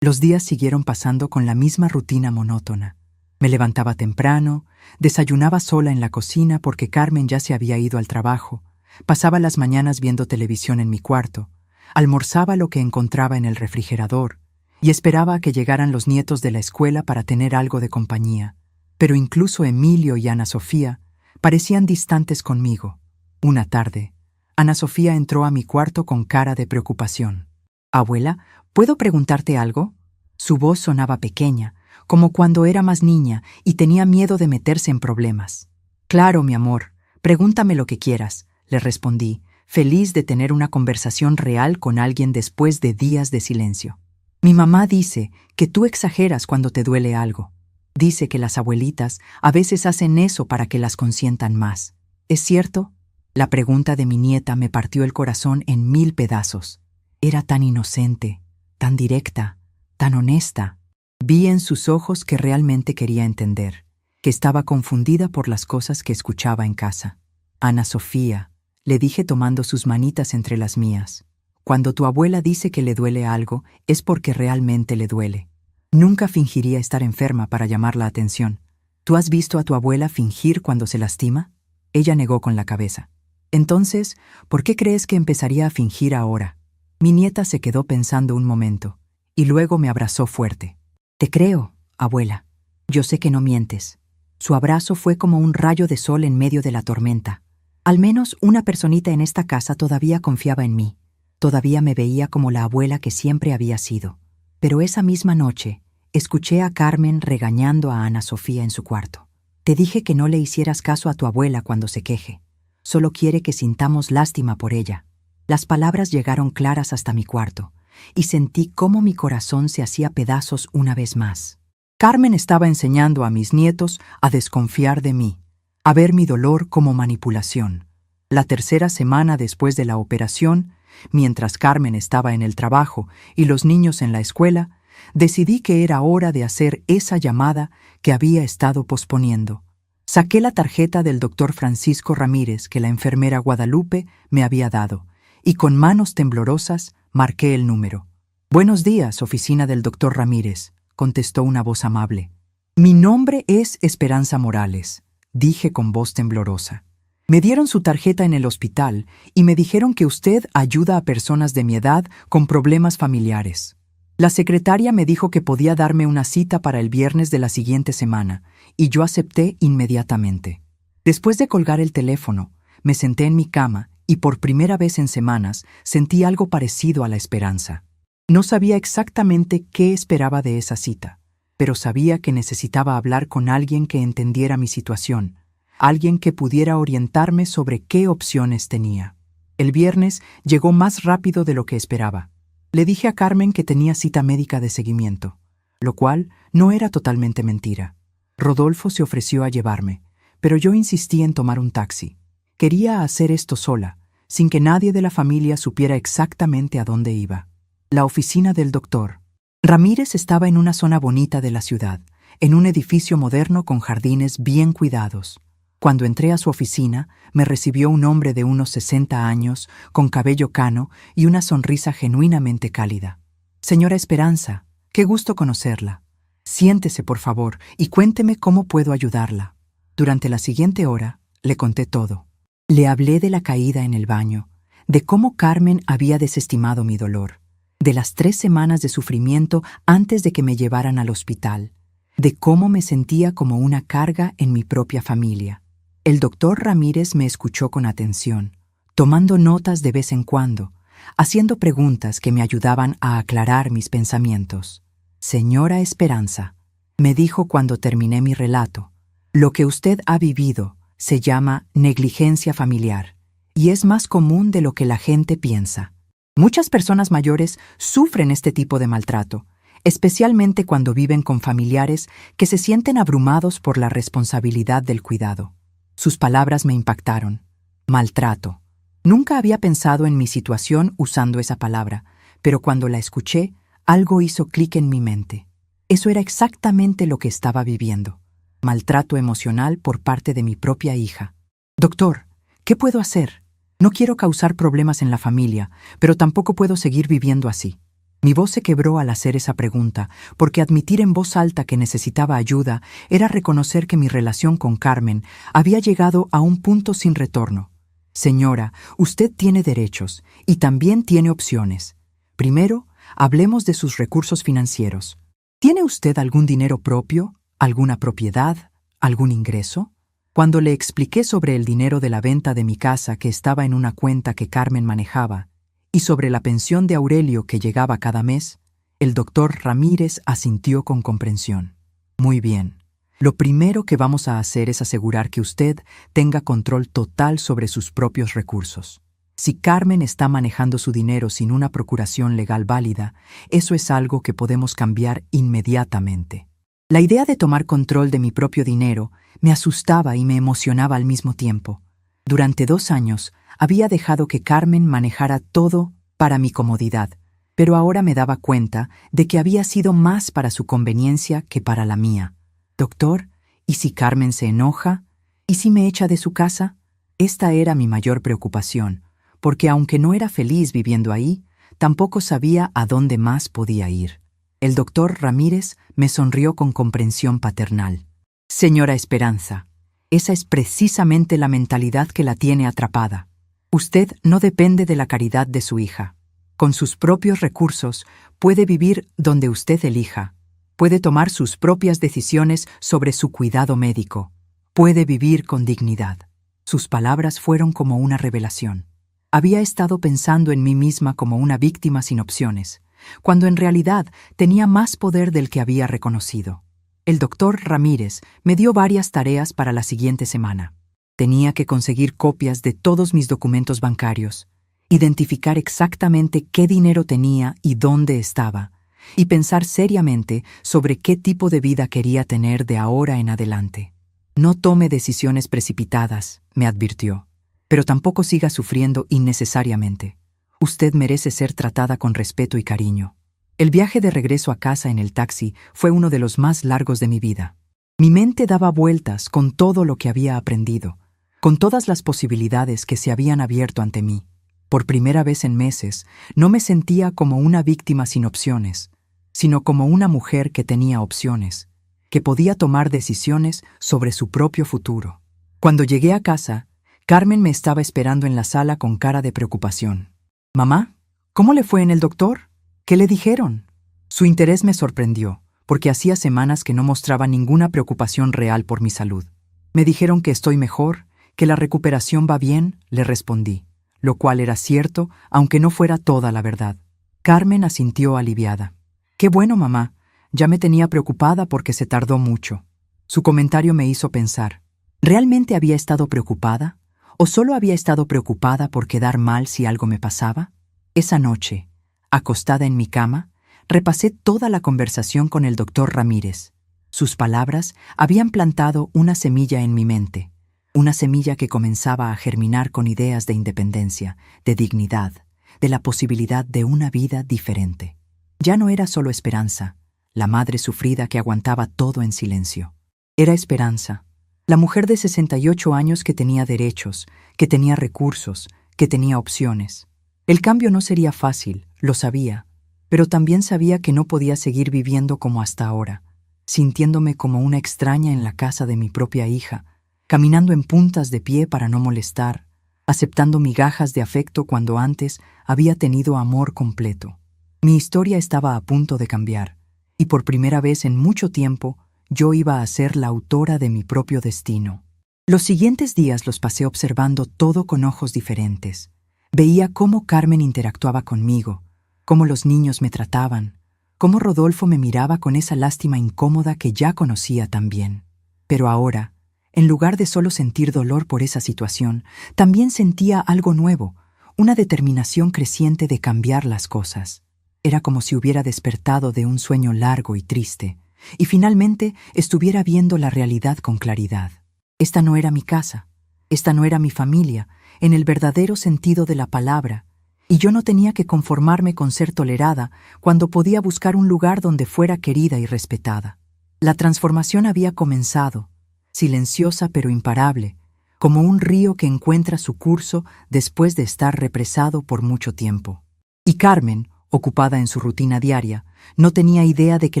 Los días siguieron pasando con la misma rutina monótona. Me levantaba temprano, desayunaba sola en la cocina porque Carmen ya se había ido al trabajo, pasaba las mañanas viendo televisión en mi cuarto, almorzaba lo que encontraba en el refrigerador y esperaba a que llegaran los nietos de la escuela para tener algo de compañía. Pero incluso Emilio y Ana Sofía parecían distantes conmigo. Una tarde, Ana Sofía entró a mi cuarto con cara de preocupación. «Abuela, ¿puedo preguntarte algo?» Su voz sonaba pequeña, como cuando era más niña y tenía miedo de meterse en problemas. «Claro, mi amor, pregúntame lo que quieras», le respondí, feliz de tener una conversación real con alguien después de días de silencio. «Mi mamá dice que tú exageras cuando te duele algo. Dice que las abuelitas a veces hacen eso para que las consientan más. ¿Es cierto?» La pregunta de mi nieta me partió el corazón en 1000 pedazos. Era tan inocente, tan directa, tan honesta. Vi en sus ojos que realmente quería entender, que estaba confundida por las cosas que escuchaba en casa. «Ana Sofía», le dije tomando sus manitas entre las mías, «cuando tu abuela dice que le duele algo, es porque realmente le duele. Nunca fingiría estar enferma para llamar la atención. ¿Tú has visto a tu abuela fingir cuando se lastima?» Ella negó con la cabeza. «Entonces, ¿por qué crees que empezaría a fingir ahora?» Mi nieta se quedó pensando un momento, y luego me abrazó fuerte. «Te creo, abuela. Yo sé que no mientes». Su abrazo fue como un rayo de sol en medio de la tormenta. Al menos una personita en esta casa todavía confiaba en mí. Todavía me veía como la abuela que siempre había sido. Pero esa misma noche, escuché a Carmen regañando a Ana Sofía en su cuarto. «Te dije que no le hicieras caso a tu abuela cuando se queje. Solo quiere que sintamos lástima por ella». Las palabras llegaron claras hasta mi cuarto, y sentí cómo mi corazón se hacía pedazos una vez más. Carmen estaba enseñando a mis nietos a desconfiar de mí, a ver mi dolor como manipulación. La tercera semana después de la operación, mientras Carmen estaba en el trabajo y los niños en la escuela, decidí que era hora de hacer esa llamada que había estado posponiendo. Saqué la tarjeta del doctor Francisco Ramírez que la enfermera Guadalupe me había dado, y con manos temblorosas marqué el número. «Buenos días, oficina del doctor Ramírez», contestó una voz amable. «Mi nombre es Esperanza Morales», dije con voz temblorosa. «Me dieron su tarjeta en el hospital y me dijeron que usted ayuda a personas de mi edad con problemas familiares. La secretaria me dijo que podía darme una cita para el viernes de la siguiente semana, y yo acepté inmediatamente. Después de colgar el teléfono, me senté en mi cama y por primera vez en semanas sentí algo parecido a la esperanza. No sabía exactamente qué esperaba de esa cita, pero sabía que necesitaba hablar con alguien que entendiera mi situación, alguien que pudiera orientarme sobre qué opciones tenía. El viernes llegó más rápido de lo que esperaba. Le dije a Carmen que tenía cita médica de seguimiento, lo cual no era totalmente mentira. Rodolfo se ofreció a llevarme, pero yo insistí en tomar un taxi. Quería hacer esto sola, sin que nadie de la familia supiera exactamente a dónde iba. La oficina del doctor Ramírez estaba en una zona bonita de la ciudad, en un edificio moderno con jardines bien cuidados. Cuando entré a su oficina, me recibió un hombre de unos 60 años, con cabello cano y una sonrisa genuinamente cálida. Señora Esperanza, qué gusto conocerla. Siéntese, por favor, y cuénteme cómo puedo ayudarla. Durante la siguiente hora, le conté todo. Le hablé de la caída en el baño, de cómo Carmen había desestimado mi dolor, de las 3 semanas de sufrimiento antes de que me llevaran al hospital, de cómo me sentía como una carga en mi propia familia. El doctor Ramírez me escuchó con atención, tomando notas de vez en cuando, haciendo preguntas que me ayudaban a aclarar mis pensamientos. Señora Esperanza, me dijo cuando terminé mi relato, lo que usted ha vivido se llama negligencia familiar y es más común de lo que la gente piensa. Muchas personas mayores sufren este tipo de maltrato, especialmente cuando viven con familiares que se sienten abrumados por la responsabilidad del cuidado. Sus palabras me impactaron. Maltrato. Nunca había pensado en mi situación usando esa palabra, pero cuando la escuché, algo hizo clic en mi mente. Eso era exactamente lo que estaba viviendo. Maltrato emocional por parte de mi propia hija. Doctor, ¿qué puedo hacer? No quiero causar problemas en la familia, pero tampoco puedo seguir viviendo así. Mi voz se quebró al hacer esa pregunta, porque admitir en voz alta que necesitaba ayuda era reconocer que mi relación con Carmen había llegado a un punto sin retorno. Señora, usted tiene derechos y también tiene opciones. Primero, hablemos de sus recursos financieros. ¿Tiene usted algún dinero propio, alguna propiedad, algún ingreso? Cuando le expliqué sobre el dinero de la venta de mi casa que estaba en una cuenta que Carmen manejaba, y sobre la pensión de Aurelio que llegaba cada mes, el doctor Ramírez asintió con comprensión. Muy bien. Lo primero que vamos a hacer es asegurar que usted tenga control total sobre sus propios recursos. Si Carmen está manejando su dinero sin una procuración legal válida, eso es algo que podemos cambiar inmediatamente. La idea de tomar control de mi propio dinero me asustaba y me emocionaba al mismo tiempo. Durante 2 años, había dejado que Carmen manejara todo para mi comodidad, pero ahora me daba cuenta de que había sido más para su conveniencia que para la mía. Doctor, ¿y si Carmen se enoja? ¿Y si me echa de su casa? Esta era mi mayor preocupación, porque aunque no era feliz viviendo ahí, tampoco sabía a dónde más podía ir. El doctor Ramírez me sonrió con comprensión paternal. Señora Esperanza, esa es precisamente la mentalidad que la tiene atrapada. Usted no depende de la caridad de su hija. Con sus propios recursos puede vivir donde usted elija. Puede tomar sus propias decisiones sobre su cuidado médico. Puede vivir con dignidad. Sus palabras fueron como una revelación. Había estado pensando en mí misma como una víctima sin opciones, cuando en realidad tenía más poder del que había reconocido. El doctor Ramírez me dio varias tareas para la siguiente semana. Tenía que conseguir copias de todos mis documentos bancarios, identificar exactamente qué dinero tenía y dónde estaba, y pensar seriamente sobre qué tipo de vida quería tener de ahora en adelante. No tome decisiones precipitadas, me advirtió, pero tampoco siga sufriendo innecesariamente. Usted merece ser tratada con respeto y cariño. El viaje de regreso a casa en el taxi fue uno de los más largos de mi vida. Mi mente daba vueltas con todo lo que había aprendido, con todas las posibilidades que se habían abierto ante mí. Por primera vez en meses, no me sentía como una víctima sin opciones, sino como una mujer que tenía opciones, que podía tomar decisiones sobre su propio futuro. Cuando llegué a casa, Carmen me estaba esperando en la sala con cara de preocupación. «Mamá, ¿cómo le fue en el doctor? ¿Qué le dijeron?» Su interés me sorprendió, porque hacía semanas que no mostraba ninguna preocupación real por mi salud. «Me dijeron que estoy mejor, que la recuperación va bien», le respondí, lo cual era cierto, aunque no fuera toda la verdad. Carmen asintió aliviada. «Qué bueno, mamá. Ya me tenía preocupada porque se tardó mucho. Su comentario me hizo pensar, ¿realmente había estado preocupada? ¿O solo había estado preocupada por quedar mal si algo me pasaba? Esa noche, acostada en mi cama, repasé toda la conversación con el doctor Ramírez. Sus palabras habían plantado una semilla en mi mente, una semilla que comenzaba a germinar con ideas de independencia, de dignidad, de la posibilidad de una vida diferente. Ya no era solo Esperanza, la madre sufrida que aguantaba todo en silencio. Era Esperanza, la mujer de 68 años que tenía derechos, que tenía recursos, que tenía opciones. El cambio no sería fácil, lo sabía, pero también sabía que no podía seguir viviendo como hasta ahora, sintiéndome como una extraña en la casa de mi propia hija, caminando en puntas de pie para no molestar, aceptando migajas de afecto cuando antes había tenido amor completo. Mi historia estaba a punto de cambiar, y por primera vez en mucho tiempo yo iba a ser la autora de mi propio destino. Los siguientes días los pasé observando todo con ojos diferentes. Veía cómo Carmen interactuaba conmigo, cómo los niños me trataban, cómo Rodolfo me miraba con esa lástima incómoda que ya conocía tan bien. Pero ahora, en lugar de solo sentir dolor por esa situación, también sentía algo nuevo, una determinación creciente de cambiar las cosas. Era como si hubiera despertado de un sueño largo y triste, y finalmente estuviera viendo la realidad con claridad. Esta no era mi casa, esta no era mi familia, en el verdadero sentido de la palabra, y yo no tenía que conformarme con ser tolerada cuando podía buscar un lugar donde fuera querida y respetada. La transformación había comenzado, silenciosa pero imparable, como un río que encuentra su curso después de estar represado por mucho tiempo. Y Carmen, ocupada en su rutina diaria, no tenía idea de que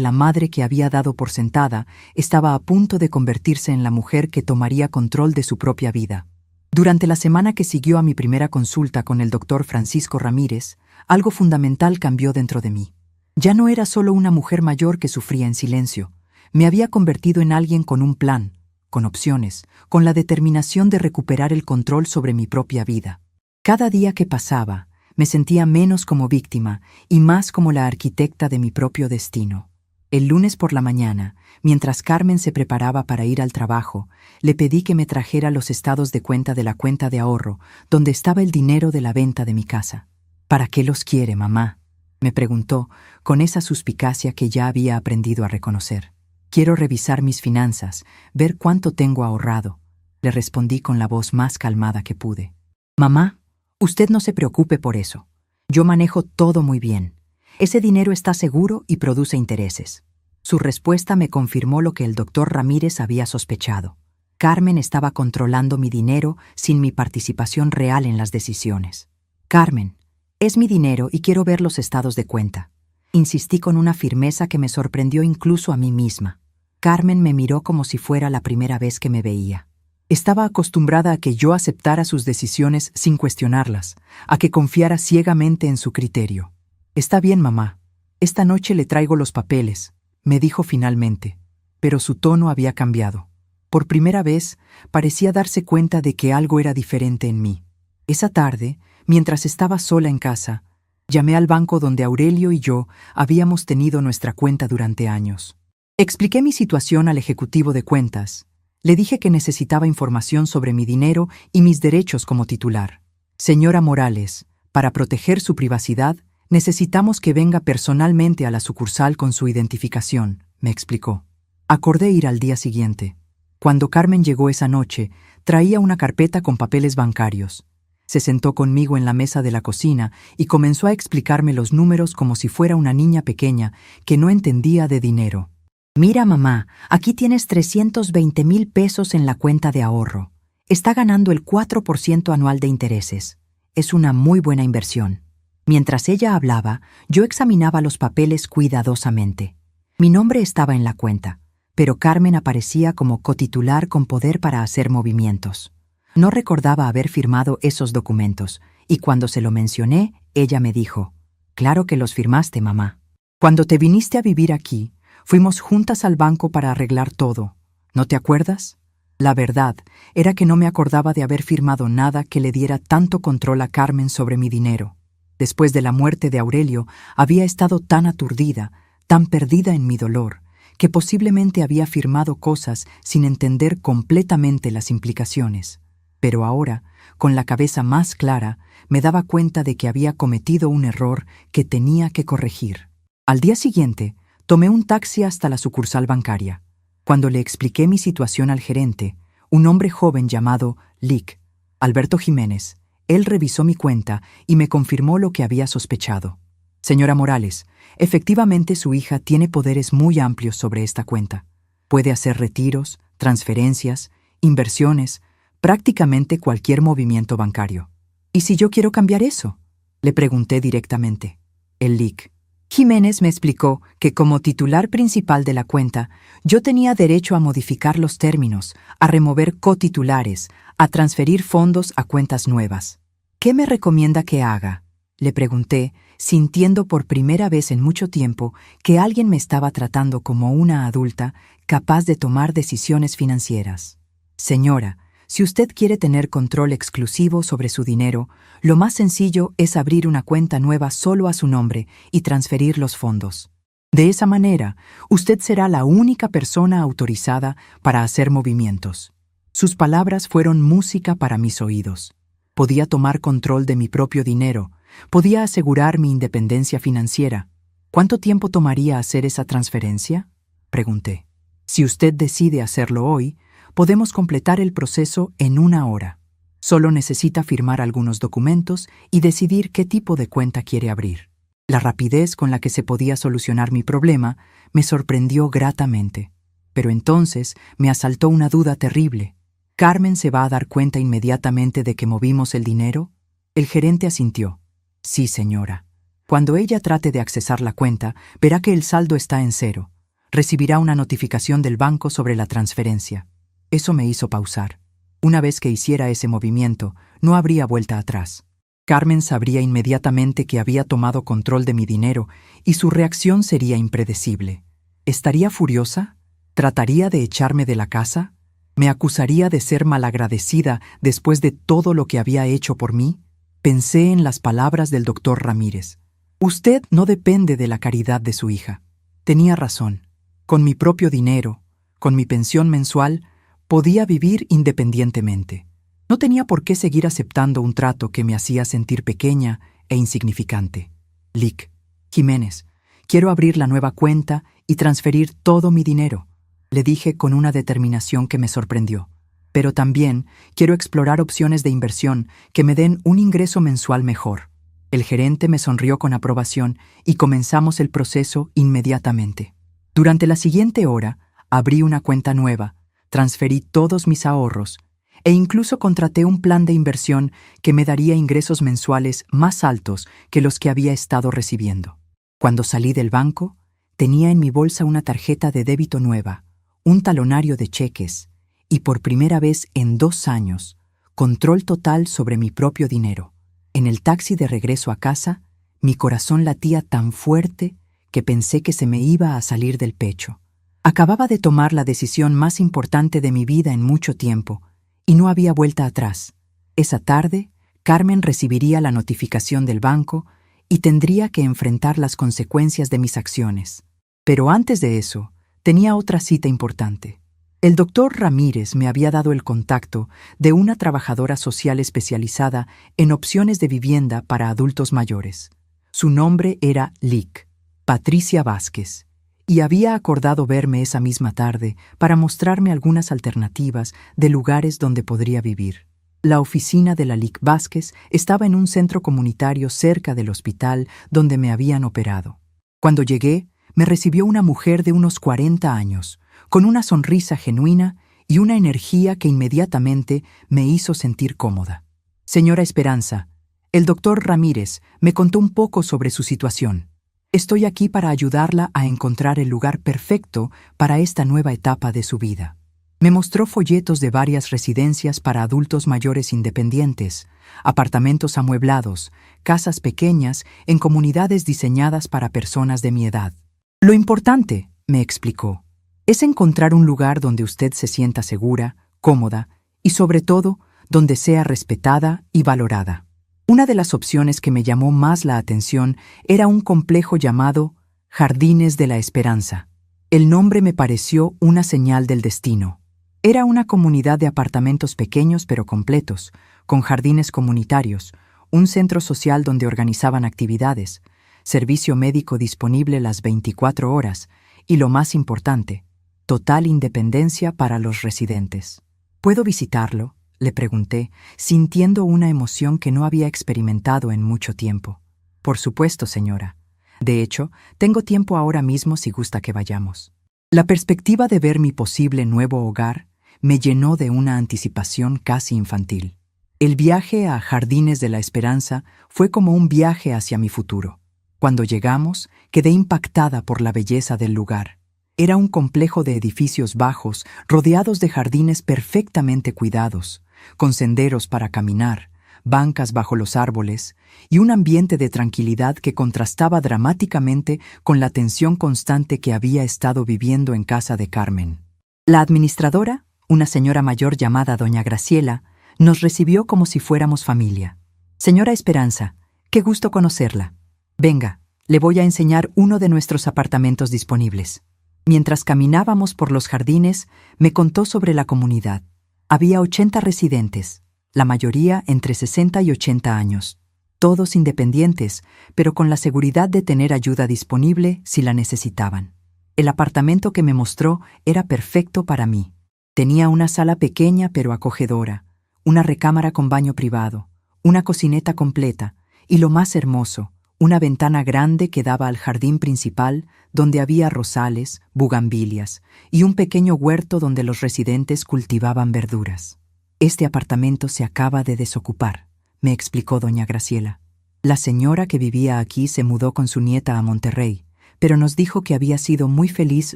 la madre que había dado por sentada estaba a punto de convertirse en la mujer que tomaría control de su propia vida. Durante la semana que siguió a mi primera consulta con el doctor Francisco Ramírez, algo fundamental cambió dentro de mí. Ya no era solo una mujer mayor que sufría en silencio. Me había convertido en alguien con un plan, con opciones, con la determinación de recuperar el control sobre mi propia vida. Cada día que pasaba, me sentía menos como víctima y más como la arquitecta de mi propio destino. El lunes por la mañana, mientras Carmen se preparaba para ir al trabajo, le pedí que me trajera los estados de cuenta de la cuenta de ahorro, donde estaba el dinero de la venta de mi casa. ¿Para qué los quiere, mamá?, me preguntó, con esa suspicacia que ya había aprendido a reconocer. Quiero revisar mis finanzas, ver cuánto tengo ahorrado, le respondí con la voz más calmada que pude. Mamá, usted no se preocupe por eso. Yo manejo todo muy bien. Ese dinero está seguro y produce intereses. Su respuesta me confirmó lo que el doctor Ramírez había sospechado. Carmen estaba controlando mi dinero sin mi participación real en las decisiones. Carmen, es mi dinero y quiero ver los estados de cuenta. Insistí con una firmeza que me sorprendió incluso a mí misma. Carmen me miró como si fuera la primera vez que me veía. Estaba acostumbrada a que yo aceptara sus decisiones sin cuestionarlas, a que confiara ciegamente en su criterio. Está bien, mamá. Esta noche le traigo los papeles, me dijo finalmente, pero su tono había cambiado. Por primera vez, parecía darse cuenta de que algo era diferente en mí. Esa tarde, mientras estaba sola en casa, llamé al banco donde Aurelio y yo habíamos tenido nuestra cuenta durante años. Expliqué mi situación al ejecutivo de cuentas. Le dije que necesitaba información sobre mi dinero y mis derechos como titular. Señora Morales, para proteger su privacidad, necesitamos que venga personalmente a la sucursal con su identificación, me explicó. Acordé ir al día siguiente. Cuando Carmen llegó esa noche, traía una carpeta con papeles bancarios. Se sentó conmigo en la mesa de la cocina y comenzó a explicarme los números como si fuera una niña pequeña que no entendía de dinero. Mira, mamá, aquí tienes 320,000 pesos en la cuenta de ahorro. Está ganando el 4% anual de intereses. Es una muy buena inversión. Mientras ella hablaba, yo examinaba los papeles cuidadosamente. Mi nombre estaba en la cuenta, pero Carmen aparecía como cotitular con poder para hacer movimientos. No recordaba haber firmado esos documentos, y cuando se lo mencioné, ella me dijo, «Claro que los firmaste, mamá. Cuando te viniste a vivir aquí, fuimos juntas al banco para arreglar todo. ¿No te acuerdas?» La verdad era que no me acordaba de haber firmado nada que le diera tanto control a Carmen sobre mi dinero. Después de la muerte de Aurelio, había estado tan aturdida, tan perdida en mi dolor, que posiblemente había firmado cosas sin entender completamente las implicaciones. Pero ahora, con la cabeza más clara, me daba cuenta de que había cometido un error que tenía que corregir. Al día siguiente, tomé un taxi hasta la sucursal bancaria. Cuando le expliqué mi situación al gerente, un hombre joven llamado Lick, Alberto Jiménez, él revisó mi cuenta y me confirmó lo que había sospechado. Señora Morales, efectivamente su hija tiene poderes muy amplios sobre esta cuenta. Puede hacer retiros, transferencias, inversiones, prácticamente cualquier movimiento bancario. ¿Y si yo quiero cambiar eso?, le pregunté directamente. El Lick Jiménez me explicó que como titular principal de la cuenta, yo tenía derecho a modificar los términos, a remover cotitulares, a transferir fondos a cuentas nuevas. ¿Qué me recomienda que haga?, le pregunté, sintiendo por primera vez en mucho tiempo que alguien me estaba tratando como una adulta capaz de tomar decisiones financieras. Señora, si usted quiere tener control exclusivo sobre su dinero, lo más sencillo es abrir una cuenta nueva solo a su nombre y transferir los fondos. De esa manera, usted será la única persona autorizada para hacer movimientos. Sus palabras fueron música para mis oídos. Podía tomar control de mi propio dinero, podía asegurar mi independencia financiera. ¿Cuánto tiempo tomaría hacer esa transferencia?, pregunté. Si usted decide hacerlo hoy, podemos completar el proceso en 1 hora. Solo necesita firmar algunos documentos y decidir qué tipo de cuenta quiere abrir. La rapidez con la que se podía solucionar mi problema me sorprendió gratamente. Pero entonces me asaltó una duda terrible. ¿Carmen se va a dar cuenta inmediatamente de que movimos el dinero? El gerente asintió. Sí, señora. Cuando ella trate de accesar la cuenta, verá que el saldo está en 0. Recibirá una notificación del banco sobre la transferencia. Eso me hizo pausar. Una vez que hiciera ese movimiento, no habría vuelta atrás. Carmen sabría inmediatamente que había tomado control de mi dinero y su reacción sería impredecible. ¿Estaría furiosa? ¿Trataría de echarme de la casa? ¿Me acusaría de ser malagradecida después de todo lo que había hecho por mí? Pensé en las palabras del doctor Ramírez. Usted no depende de la caridad de su hija. Tenía razón. Con mi propio dinero, con mi pensión mensual, podía vivir independientemente. No tenía por qué seguir aceptando un trato que me hacía sentir pequeña e insignificante. Lick Jiménez, quiero abrir la nueva cuenta y transferir todo mi dinero, le dije con una determinación que me sorprendió. Pero también quiero explorar opciones de inversión que me den un ingreso mensual mejor. El gerente me sonrió con aprobación y comenzamos el proceso inmediatamente. Durante la siguiente hora, abrí una cuenta nueva, transferí todos mis ahorros e incluso contraté un plan de inversión que me daría ingresos mensuales más altos que los que había estado recibiendo. Cuando salí del banco, tenía en mi bolsa una tarjeta de débito nueva, un talonario de cheques y por primera vez en 2 años, control total sobre mi propio dinero. En el taxi de regreso a casa, mi corazón latía tan fuerte que pensé que se me iba a salir del pecho. Acababa de tomar la decisión más importante de mi vida en mucho tiempo, y no había vuelta atrás. Esa tarde, Carmen recibiría la notificación del banco y tendría que enfrentar las consecuencias de mis acciones. Pero antes de eso, tenía otra cita importante. El doctor Ramírez me había dado el contacto de una trabajadora social especializada en opciones de vivienda para adultos mayores. Su nombre era Lick, Patricia Vázquez, y había acordado verme esa misma tarde para mostrarme algunas alternativas de lugares donde podría vivir. La oficina de la Lick Vázquez estaba en un centro comunitario cerca del hospital donde me habían operado. Cuando llegué, me recibió una mujer de unos 40 años, con una sonrisa genuina y una energía que inmediatamente me hizo sentir cómoda. Señora Esperanza, el doctor Ramírez me contó un poco sobre su situación. Estoy aquí para ayudarla a encontrar el lugar perfecto para esta nueva etapa de su vida. Me mostró folletos de varias residencias para adultos mayores independientes, apartamentos amueblados, casas pequeñas en comunidades diseñadas para personas de mi edad. Lo importante, me explicó, es encontrar un lugar donde usted se sienta segura, cómoda y, sobre todo, donde sea respetada y valorada. Una de las opciones que me llamó más la atención era un complejo llamado Jardines de la Esperanza. El nombre me pareció una señal del destino. Era una comunidad de apartamentos pequeños pero completos, con jardines comunitarios, un centro social donde organizaban actividades, servicio médico disponible las 24 horas y, lo más importante, total independencia para los residentes. ¿Puedo visitarlo?, le pregunté, sintiendo una emoción que no había experimentado en mucho tiempo. Por supuesto, señora. De hecho, tengo tiempo ahora mismo si gusta que vayamos. La perspectiva de ver mi posible nuevo hogar me llenó de una anticipación casi infantil. El viaje a Jardines de la Esperanza fue como un viaje hacia mi futuro. Cuando llegamos, quedé impactada por la belleza del lugar. Era un complejo de edificios bajos, rodeados de jardines perfectamente cuidados, con senderos para caminar, bancas bajo los árboles y un ambiente de tranquilidad que contrastaba dramáticamente con la tensión constante que había estado viviendo en casa de Carmen. La administradora, una señora mayor llamada doña Graciela, nos recibió como si fuéramos familia. Señora Esperanza, qué gusto conocerla. Venga, le voy a enseñar uno de nuestros apartamentos disponibles. Mientras caminábamos por los jardines, me contó sobre la comunidad. Había 80 residentes, la mayoría entre 60 y 80 años. Todos independientes, pero con la seguridad de tener ayuda disponible si la necesitaban. El apartamento que me mostró era perfecto para mí. Tenía una sala pequeña pero acogedora, una recámara con baño privado, una cocineta completa y, lo más hermoso, una ventana grande que daba al jardín principal donde había rosales, bugambilias y un pequeño huerto donde los residentes cultivaban verduras. Este apartamento se acaba de desocupar, me explicó doña Graciela. La señora que vivía aquí se mudó con su nieta a Monterrey, pero nos dijo que había sido muy feliz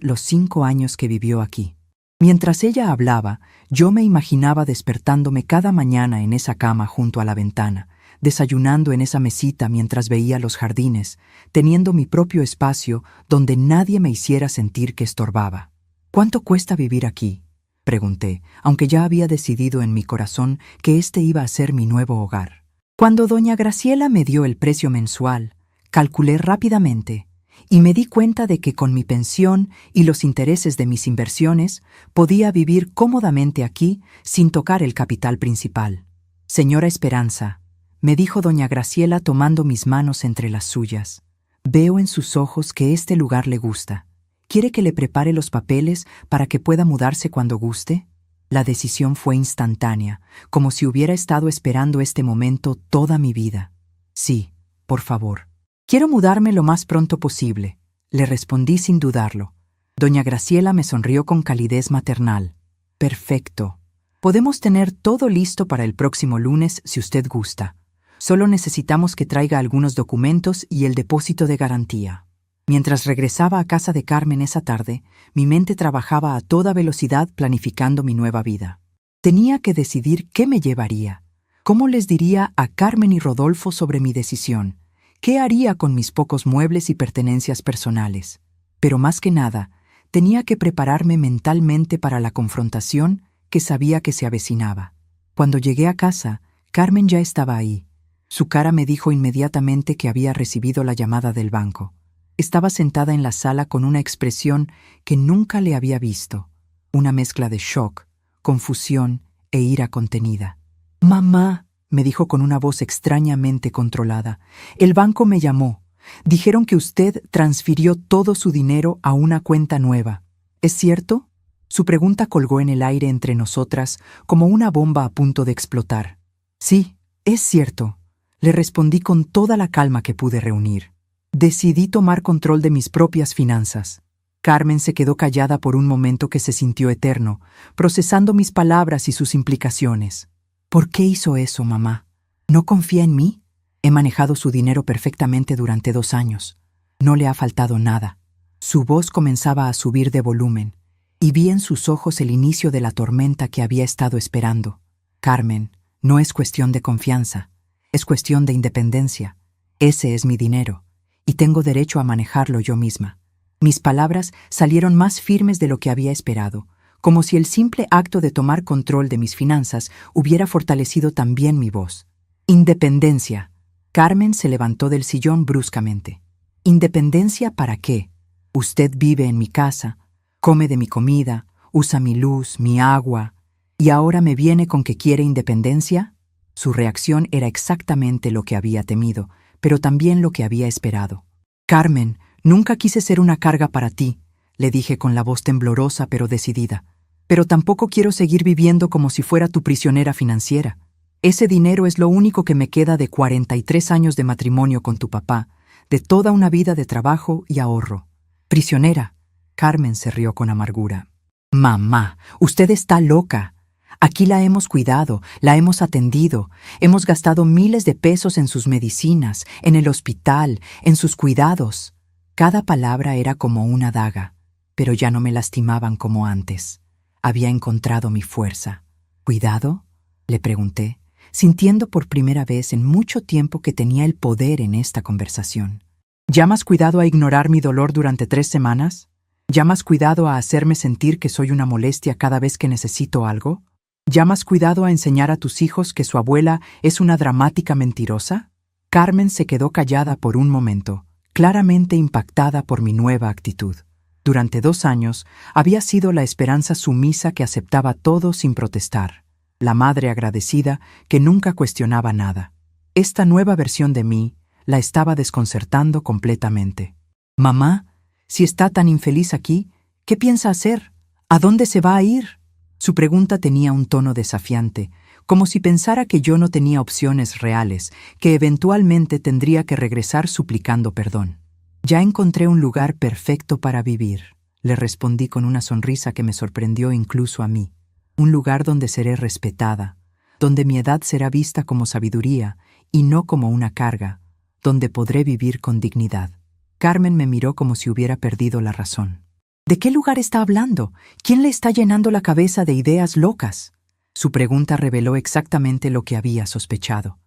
los 5 años que vivió aquí. Mientras ella hablaba, yo me imaginaba despertándome cada mañana en esa cama junto a la ventana, desayunando en esa mesita mientras veía los jardines, teniendo mi propio espacio donde nadie me hiciera sentir que estorbaba. ¿Cuánto cuesta vivir aquí?, pregunté, aunque ya había decidido en mi corazón que este iba a ser mi nuevo hogar. Cuando doña Graciela me dio el precio mensual, calculé rápidamente y me di cuenta de que con mi pensión y los intereses de mis inversiones podía vivir cómodamente aquí sin tocar el capital principal. Señora Esperanza, me dijo doña Graciela tomando mis manos entre las suyas, veo en sus ojos que este lugar le gusta. ¿Quiere que le prepare los papeles para que pueda mudarse cuando guste? La decisión fue instantánea, como si hubiera estado esperando este momento toda mi vida. Sí, por favor. Quiero mudarme lo más pronto posible, le respondí sin dudarlo. Doña Graciela me sonrió con calidez maternal. Perfecto. Podemos tener todo listo para el próximo lunes si usted gusta. Solo necesitamos que traiga algunos documentos y el depósito de garantía. Mientras regresaba a casa de Carmen esa tarde, mi mente trabajaba a toda velocidad planificando mi nueva vida. Tenía que decidir qué me llevaría, cómo les diría a Carmen y Rodolfo sobre mi decisión, qué haría con mis pocos muebles y pertenencias personales. Pero más que nada, tenía que prepararme mentalmente para la confrontación que sabía que se avecinaba. Cuando llegué a casa, Carmen ya estaba ahí. Su cara me dijo inmediatamente que había recibido la llamada del banco. Estaba sentada en la sala con una expresión que nunca le había visto, una mezcla de shock, confusión e ira contenida. «Mamá», me dijo con una voz extrañamente controlada, «el banco me llamó. Dijeron que usted transfirió todo su dinero a una cuenta nueva. ¿Es cierto?». Su pregunta colgó en el aire entre nosotras como una bomba a punto de explotar. «Sí, es cierto», le respondí con toda la calma que pude reunir. Decidí tomar control de mis propias finanzas. Carmen se quedó callada por un momento que se sintió eterno, procesando mis palabras y sus implicaciones. «¿Por qué hizo eso, mamá? ¿No confía en mí? He manejado su dinero perfectamente durante 2 años. No le ha faltado nada». Su voz comenzaba a subir de volumen, y vi en sus ojos el inicio de la tormenta que había estado esperando. «Carmen, no es cuestión de confianza, es cuestión de independencia. Ese es mi dinero, y tengo derecho a manejarlo yo misma». Mis palabras salieron más firmes de lo que había esperado, como si el simple acto de tomar control de mis finanzas hubiera fortalecido también mi voz. «Independencia». Carmen se levantó del sillón bruscamente. ¿Independencia para qué? Usted vive en mi casa, come de mi comida, usa mi luz, mi agua, ¿y ahora me viene con que quiere independencia? Su reacción era exactamente lo que había temido, pero también lo que había esperado. Carmen, nunca quise ser una carga para ti, le dije con la voz temblorosa pero decidida. Pero tampoco quiero seguir viviendo como si fuera tu prisionera financiera. Ese dinero es lo único que me queda de 43 años de matrimonio con tu papá, de toda una vida de trabajo y ahorro. Prisionera. Carmen se rió con amargura. Mamá, usted está loca. Aquí la hemos cuidado, la hemos atendido, hemos gastado miles de pesos en sus medicinas, en el hospital, en sus cuidados. Cada palabra era como una daga, pero ya no me lastimaban como antes. Había encontrado mi fuerza. ¿Cuidado?, le pregunté, sintiendo por primera vez en mucho tiempo que tenía el poder en esta conversación. ¿Llamas cuidado a ignorar mi dolor durante 3 semanas? ¿Llamas cuidado a hacerme sentir que soy una molestia cada vez que necesito algo? ¿Llamas cuidado a enseñar a tus hijos que su abuela es una dramática mentirosa? Carmen se quedó callada por un momento, claramente impactada por mi nueva actitud. Durante 2 años había sido la esperanza sumisa que aceptaba todo sin protestar, la madre agradecida que nunca cuestionaba nada. Esta nueva versión de mí la estaba desconcertando completamente. Mamá, si está tan infeliz aquí, ¿qué piensa hacer? ¿A dónde se va a ir? Su pregunta tenía un tono desafiante, como si pensara que yo no tenía opciones reales, que eventualmente tendría que regresar suplicando perdón. Ya encontré un lugar perfecto para vivir, le respondí con una sonrisa que me sorprendió incluso a mí. Un lugar donde seré respetada, donde mi edad será vista como sabiduría y no como una carga, donde podré vivir con dignidad. Carmen me miró como si hubiera perdido la razón. ¿De qué lugar está hablando? ¿Quién le está llenando la cabeza de ideas locas? Su pregunta reveló exactamente lo que había sospechado.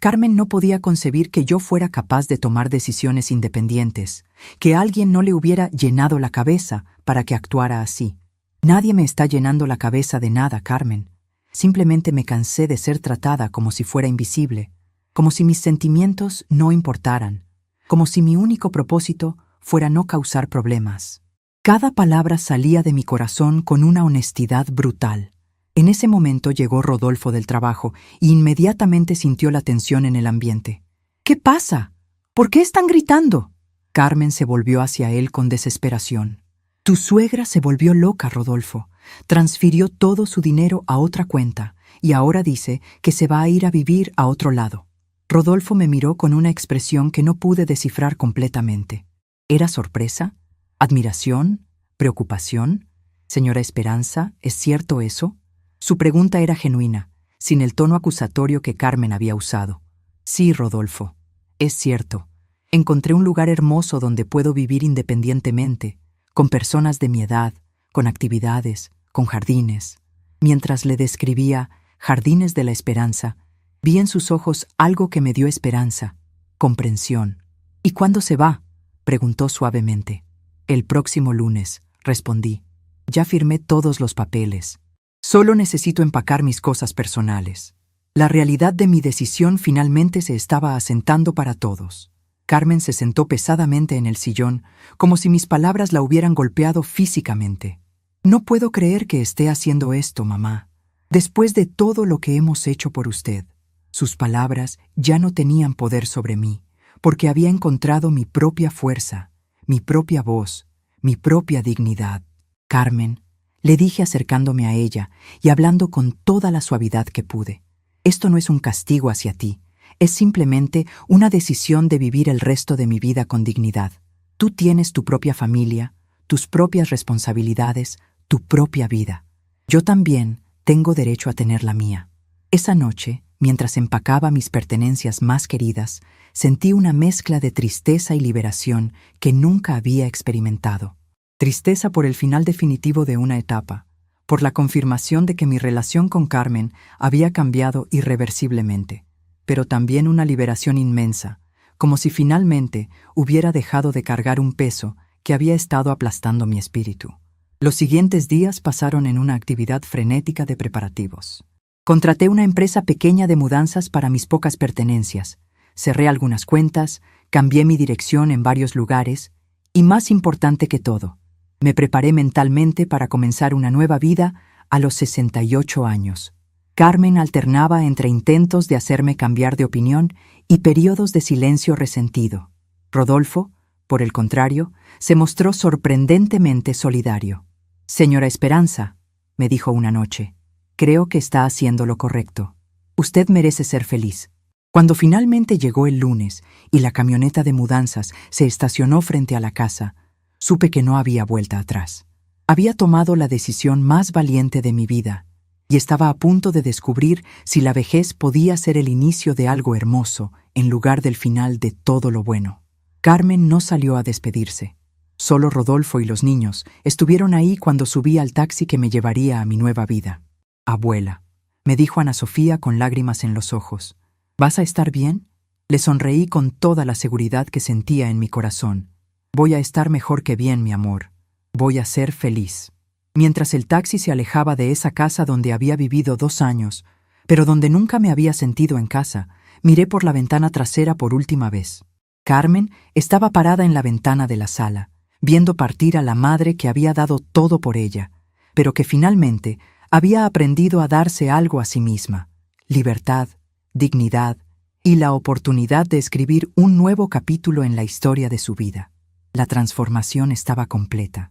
Carmen no podía concebir que yo fuera capaz de tomar decisiones independientes, que alguien no le hubiera llenado la cabeza para que actuara así. Nadie me está llenando la cabeza de nada, Carmen. Simplemente me cansé de ser tratada como si fuera invisible, como si mis sentimientos no importaran, como si mi único propósito fuera no causar problemas. Cada palabra salía de mi corazón con una honestidad brutal. En ese momento llegó Rodolfo del trabajo y inmediatamente sintió la tensión en el ambiente. ¿Qué pasa? ¿Por qué están gritando? Carmen se volvió hacia él con desesperación. Tu suegra se volvió loca, Rodolfo. Transfirió todo su dinero a otra cuenta y ahora dice que se va a ir a vivir a otro lado. Rodolfo me miró con una expresión que no pude descifrar completamente. ¿Era sorpresa? ¿Admiración? ¿Preocupación? Señora Esperanza, ¿es cierto eso? Su pregunta era genuina, sin el tono acusatorio que Carmen había usado. Sí, Rodolfo, es cierto. Encontré un lugar hermoso donde puedo vivir independientemente, con personas de mi edad, con actividades, con jardines. Mientras le describía Jardines de la Esperanza, vi en sus ojos algo que me dio esperanza, comprensión. ¿Y cuándo se va?, preguntó suavemente. El próximo lunes, respondí. Ya firmé todos los papeles. Solo necesito empacar mis cosas personales. La realidad de mi decisión finalmente se estaba asentando para todos. Carmen se sentó pesadamente en el sillón, como si mis palabras la hubieran golpeado físicamente. No puedo creer que esté haciendo esto, mamá. Después de todo lo que hemos hecho por usted. Sus palabras ya no tenían poder sobre mí, porque había encontrado mi propia fuerza, mi propia voz, mi propia dignidad. Carmen, le dije acercándome a ella y hablando con toda la suavidad que pude. Esto no es un castigo hacia ti, es simplemente una decisión de vivir el resto de mi vida con dignidad. Tú tienes tu propia familia, tus propias responsabilidades, tu propia vida. Yo también tengo derecho a tener la mía. Esa noche, mientras empacaba mis pertenencias más queridas, sentí una mezcla de tristeza y liberación que nunca había experimentado. Tristeza por el final definitivo de una etapa, por la confirmación de que mi relación con Carmen había cambiado irreversiblemente, pero también una liberación inmensa, como si finalmente hubiera dejado de cargar un peso que había estado aplastando mi espíritu. Los siguientes días pasaron en una actividad frenética de preparativos. Contraté una empresa pequeña de mudanzas para mis pocas pertenencias, cerré algunas cuentas, cambié mi dirección en varios lugares y, más importante que todo, me preparé mentalmente para comenzar una nueva vida a los 68 años. Carmen alternaba entre intentos de hacerme cambiar de opinión y periodos de silencio resentido. Rodolfo, por el contrario, se mostró sorprendentemente solidario. «Señora Esperanza», me dijo una noche, «creo que está haciendo lo correcto. Usted merece ser feliz». Cuando finalmente llegó el lunes y la camioneta de mudanzas se estacionó frente a la casa, supe que no había vuelta atrás. Había tomado la decisión más valiente de mi vida y estaba a punto de descubrir si la vejez podía ser el inicio de algo hermoso en lugar del final de todo lo bueno. Carmen no salió a despedirse. Solo Rodolfo y los niños estuvieron ahí cuando subí al taxi que me llevaría a mi nueva vida. «Abuela», me dijo Ana Sofía con lágrimas en los ojos, «¿vas a estar bien?». Le sonreí con toda la seguridad que sentía en mi corazón. «Voy a estar mejor que bien, mi amor. Voy a ser feliz». Mientras el taxi se alejaba de esa casa donde había vivido 2 años, pero donde nunca me había sentido en casa, miré por la ventana trasera por última vez. Carmen estaba parada en la ventana de la sala, viendo partir a la madre que había dado todo por ella, pero que finalmente había aprendido a darse algo a sí misma: libertad, dignidad y la oportunidad de escribir un nuevo capítulo en la historia de su vida. La transformación estaba completa.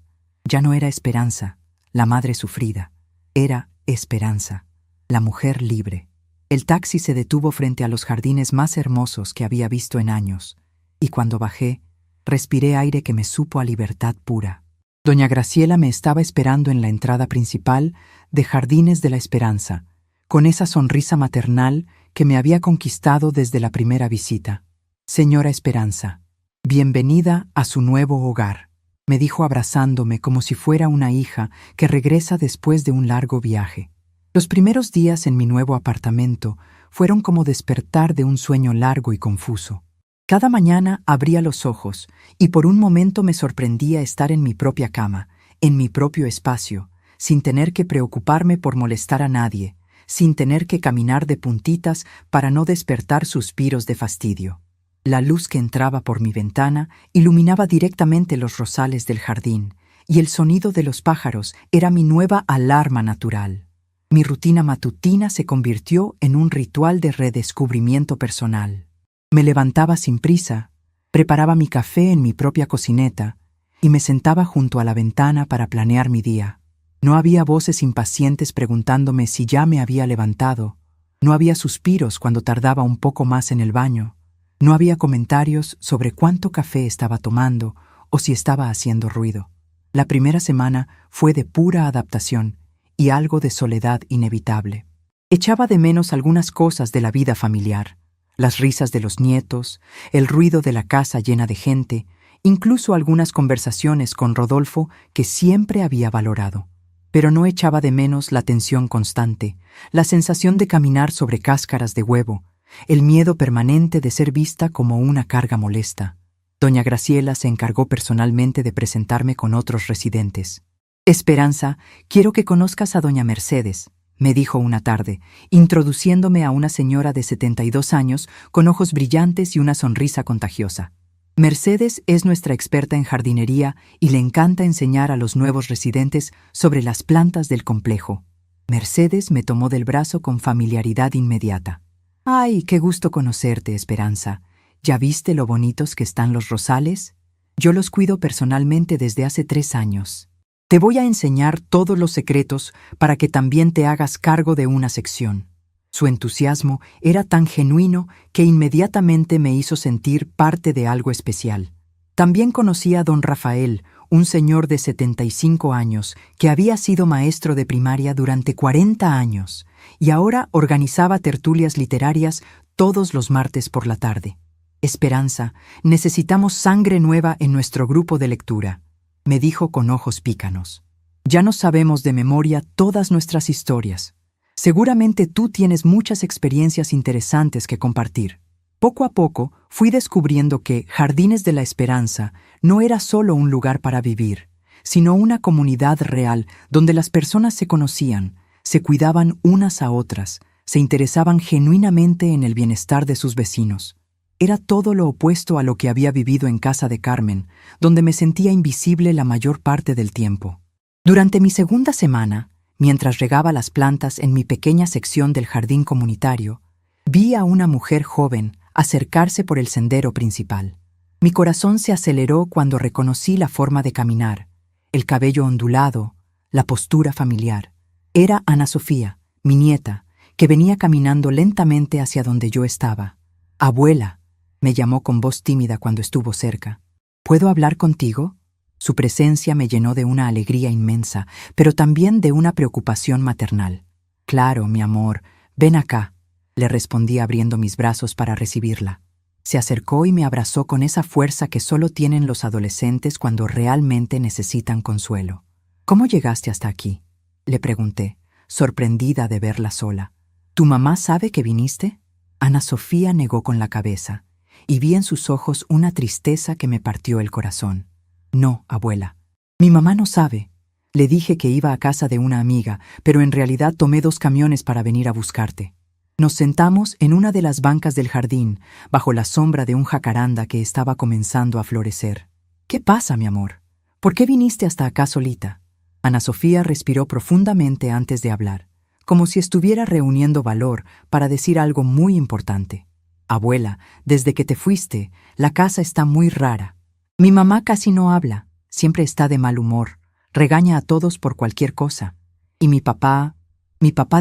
Ya no era Esperanza, la madre sufrida. Era Esperanza, la mujer libre. El taxi se detuvo frente a los jardines más hermosos que había visto en años, y cuando bajé, respiré aire que me supo a libertad pura. Doña Graciela me estaba esperando en la entrada principal de Jardines de la Esperanza, con esa sonrisa maternal que me había conquistado desde la primera visita. «Señora Esperanza, bienvenida a su nuevo hogar», me dijo abrazándome como si fuera una hija que regresa después de un largo viaje. Los primeros días en mi nuevo apartamento fueron como despertar de un sueño largo y confuso. Cada mañana abría los ojos y por un momento me sorprendía estar en mi propia cama, en mi propio espacio, sin tener que preocuparme por molestar a nadie, sin tener que caminar de puntitas para no despertar suspiros de fastidio. La luz que entraba por mi ventana iluminaba directamente los rosales del jardín, y el sonido de los pájaros era mi nueva alarma natural. Mi rutina matutina se convirtió en un ritual de redescubrimiento personal. Me levantaba sin prisa, preparaba mi café en mi propia cocineta y me sentaba junto a la ventana para planear mi día. No había voces impacientes preguntándome si ya me había levantado. No había suspiros cuando tardaba un poco más en el baño. No había comentarios sobre cuánto café estaba tomando o si estaba haciendo ruido. La primera semana fue de pura adaptación y algo de soledad inevitable. Echaba de menos algunas cosas de la vida familiar: las risas de los nietos, el ruido de la casa llena de gente, incluso algunas conversaciones con Rodolfo que siempre había valorado. Pero no echaba de menos la tensión constante, la sensación de caminar sobre cáscaras de huevo, el miedo permanente de ser vista como una carga molesta. Doña Graciela se encargó personalmente de presentarme con otros residentes. «Esperanza, quiero que conozcas a doña Mercedes», me dijo una tarde, introduciéndome a una señora de 72 años con ojos brillantes y una sonrisa contagiosa. Mercedes es nuestra experta en jardinería y le encanta enseñar a los nuevos residentes sobre las plantas del complejo. Mercedes me tomó del brazo con familiaridad inmediata. «Ay, qué gusto conocerte, Esperanza. ¿Ya viste lo bonitos que están los rosales? Yo los cuido personalmente desde hace 3 años. Te voy a enseñar todos los secretos para que también te hagas cargo de una sección». Su entusiasmo era tan genuino que inmediatamente me hizo sentir parte de algo especial. También conocí a don Rafael, un señor de 75 años que había sido maestro de primaria durante 40 años y ahora organizaba tertulias literarias todos los martes por la tarde. «Esperanza, necesitamos sangre nueva en nuestro grupo de lectura», me dijo con ojos pícanos. «Ya no sabemos de memoria todas nuestras historias. Seguramente tú tienes muchas experiencias interesantes que compartir». Poco a poco fui descubriendo que Jardines de la Esperanza no era solo un lugar para vivir, sino una comunidad real donde las personas se conocían, se cuidaban unas a otras, se interesaban genuinamente en el bienestar de sus vecinos. Era todo lo opuesto a lo que había vivido en casa de Carmen, donde me sentía invisible la mayor parte del tiempo. Durante mi segunda semana, mientras regaba las plantas en mi pequeña sección del jardín comunitario, vi a una mujer joven acercarse por el sendero principal. Mi corazón se aceleró cuando reconocí la forma de caminar, el cabello ondulado, la postura familiar. Era Ana Sofía, mi nieta, que venía caminando lentamente hacia donde yo estaba. «Abuela», me llamó con voz tímida cuando estuvo cerca. «¿Puedo hablar contigo?» Su presencia me llenó de una alegría inmensa, pero también de una preocupación maternal. «Claro, mi amor, ven acá», le respondí abriendo mis brazos para recibirla. Se acercó y me abrazó con esa fuerza que solo tienen los adolescentes cuando realmente necesitan consuelo. «¿Cómo llegaste hasta aquí?», le pregunté, sorprendida de verla sola. «¿Tu mamá sabe que viniste?». Ana Sofía negó con la cabeza, y vi en sus ojos una tristeza que me partió el corazón. «No, abuela. Mi mamá no sabe. Le dije que iba a casa de una amiga, pero en realidad tomé 2 camiones para venir a buscarte». Nos sentamos en una de las bancas del jardín, bajo la sombra de un jacaranda que estaba comenzando a florecer. «¿Qué pasa, mi amor? ¿Por qué viniste hasta acá solita?». Ana Sofía respiró profundamente antes de hablar, como si estuviera reuniendo valor para decir algo muy importante. «Abuela, desde que te fuiste, la casa está muy rara. Mi mamá casi no habla, siempre está de mal humor, regaña a todos por cualquier cosa. Y mi papá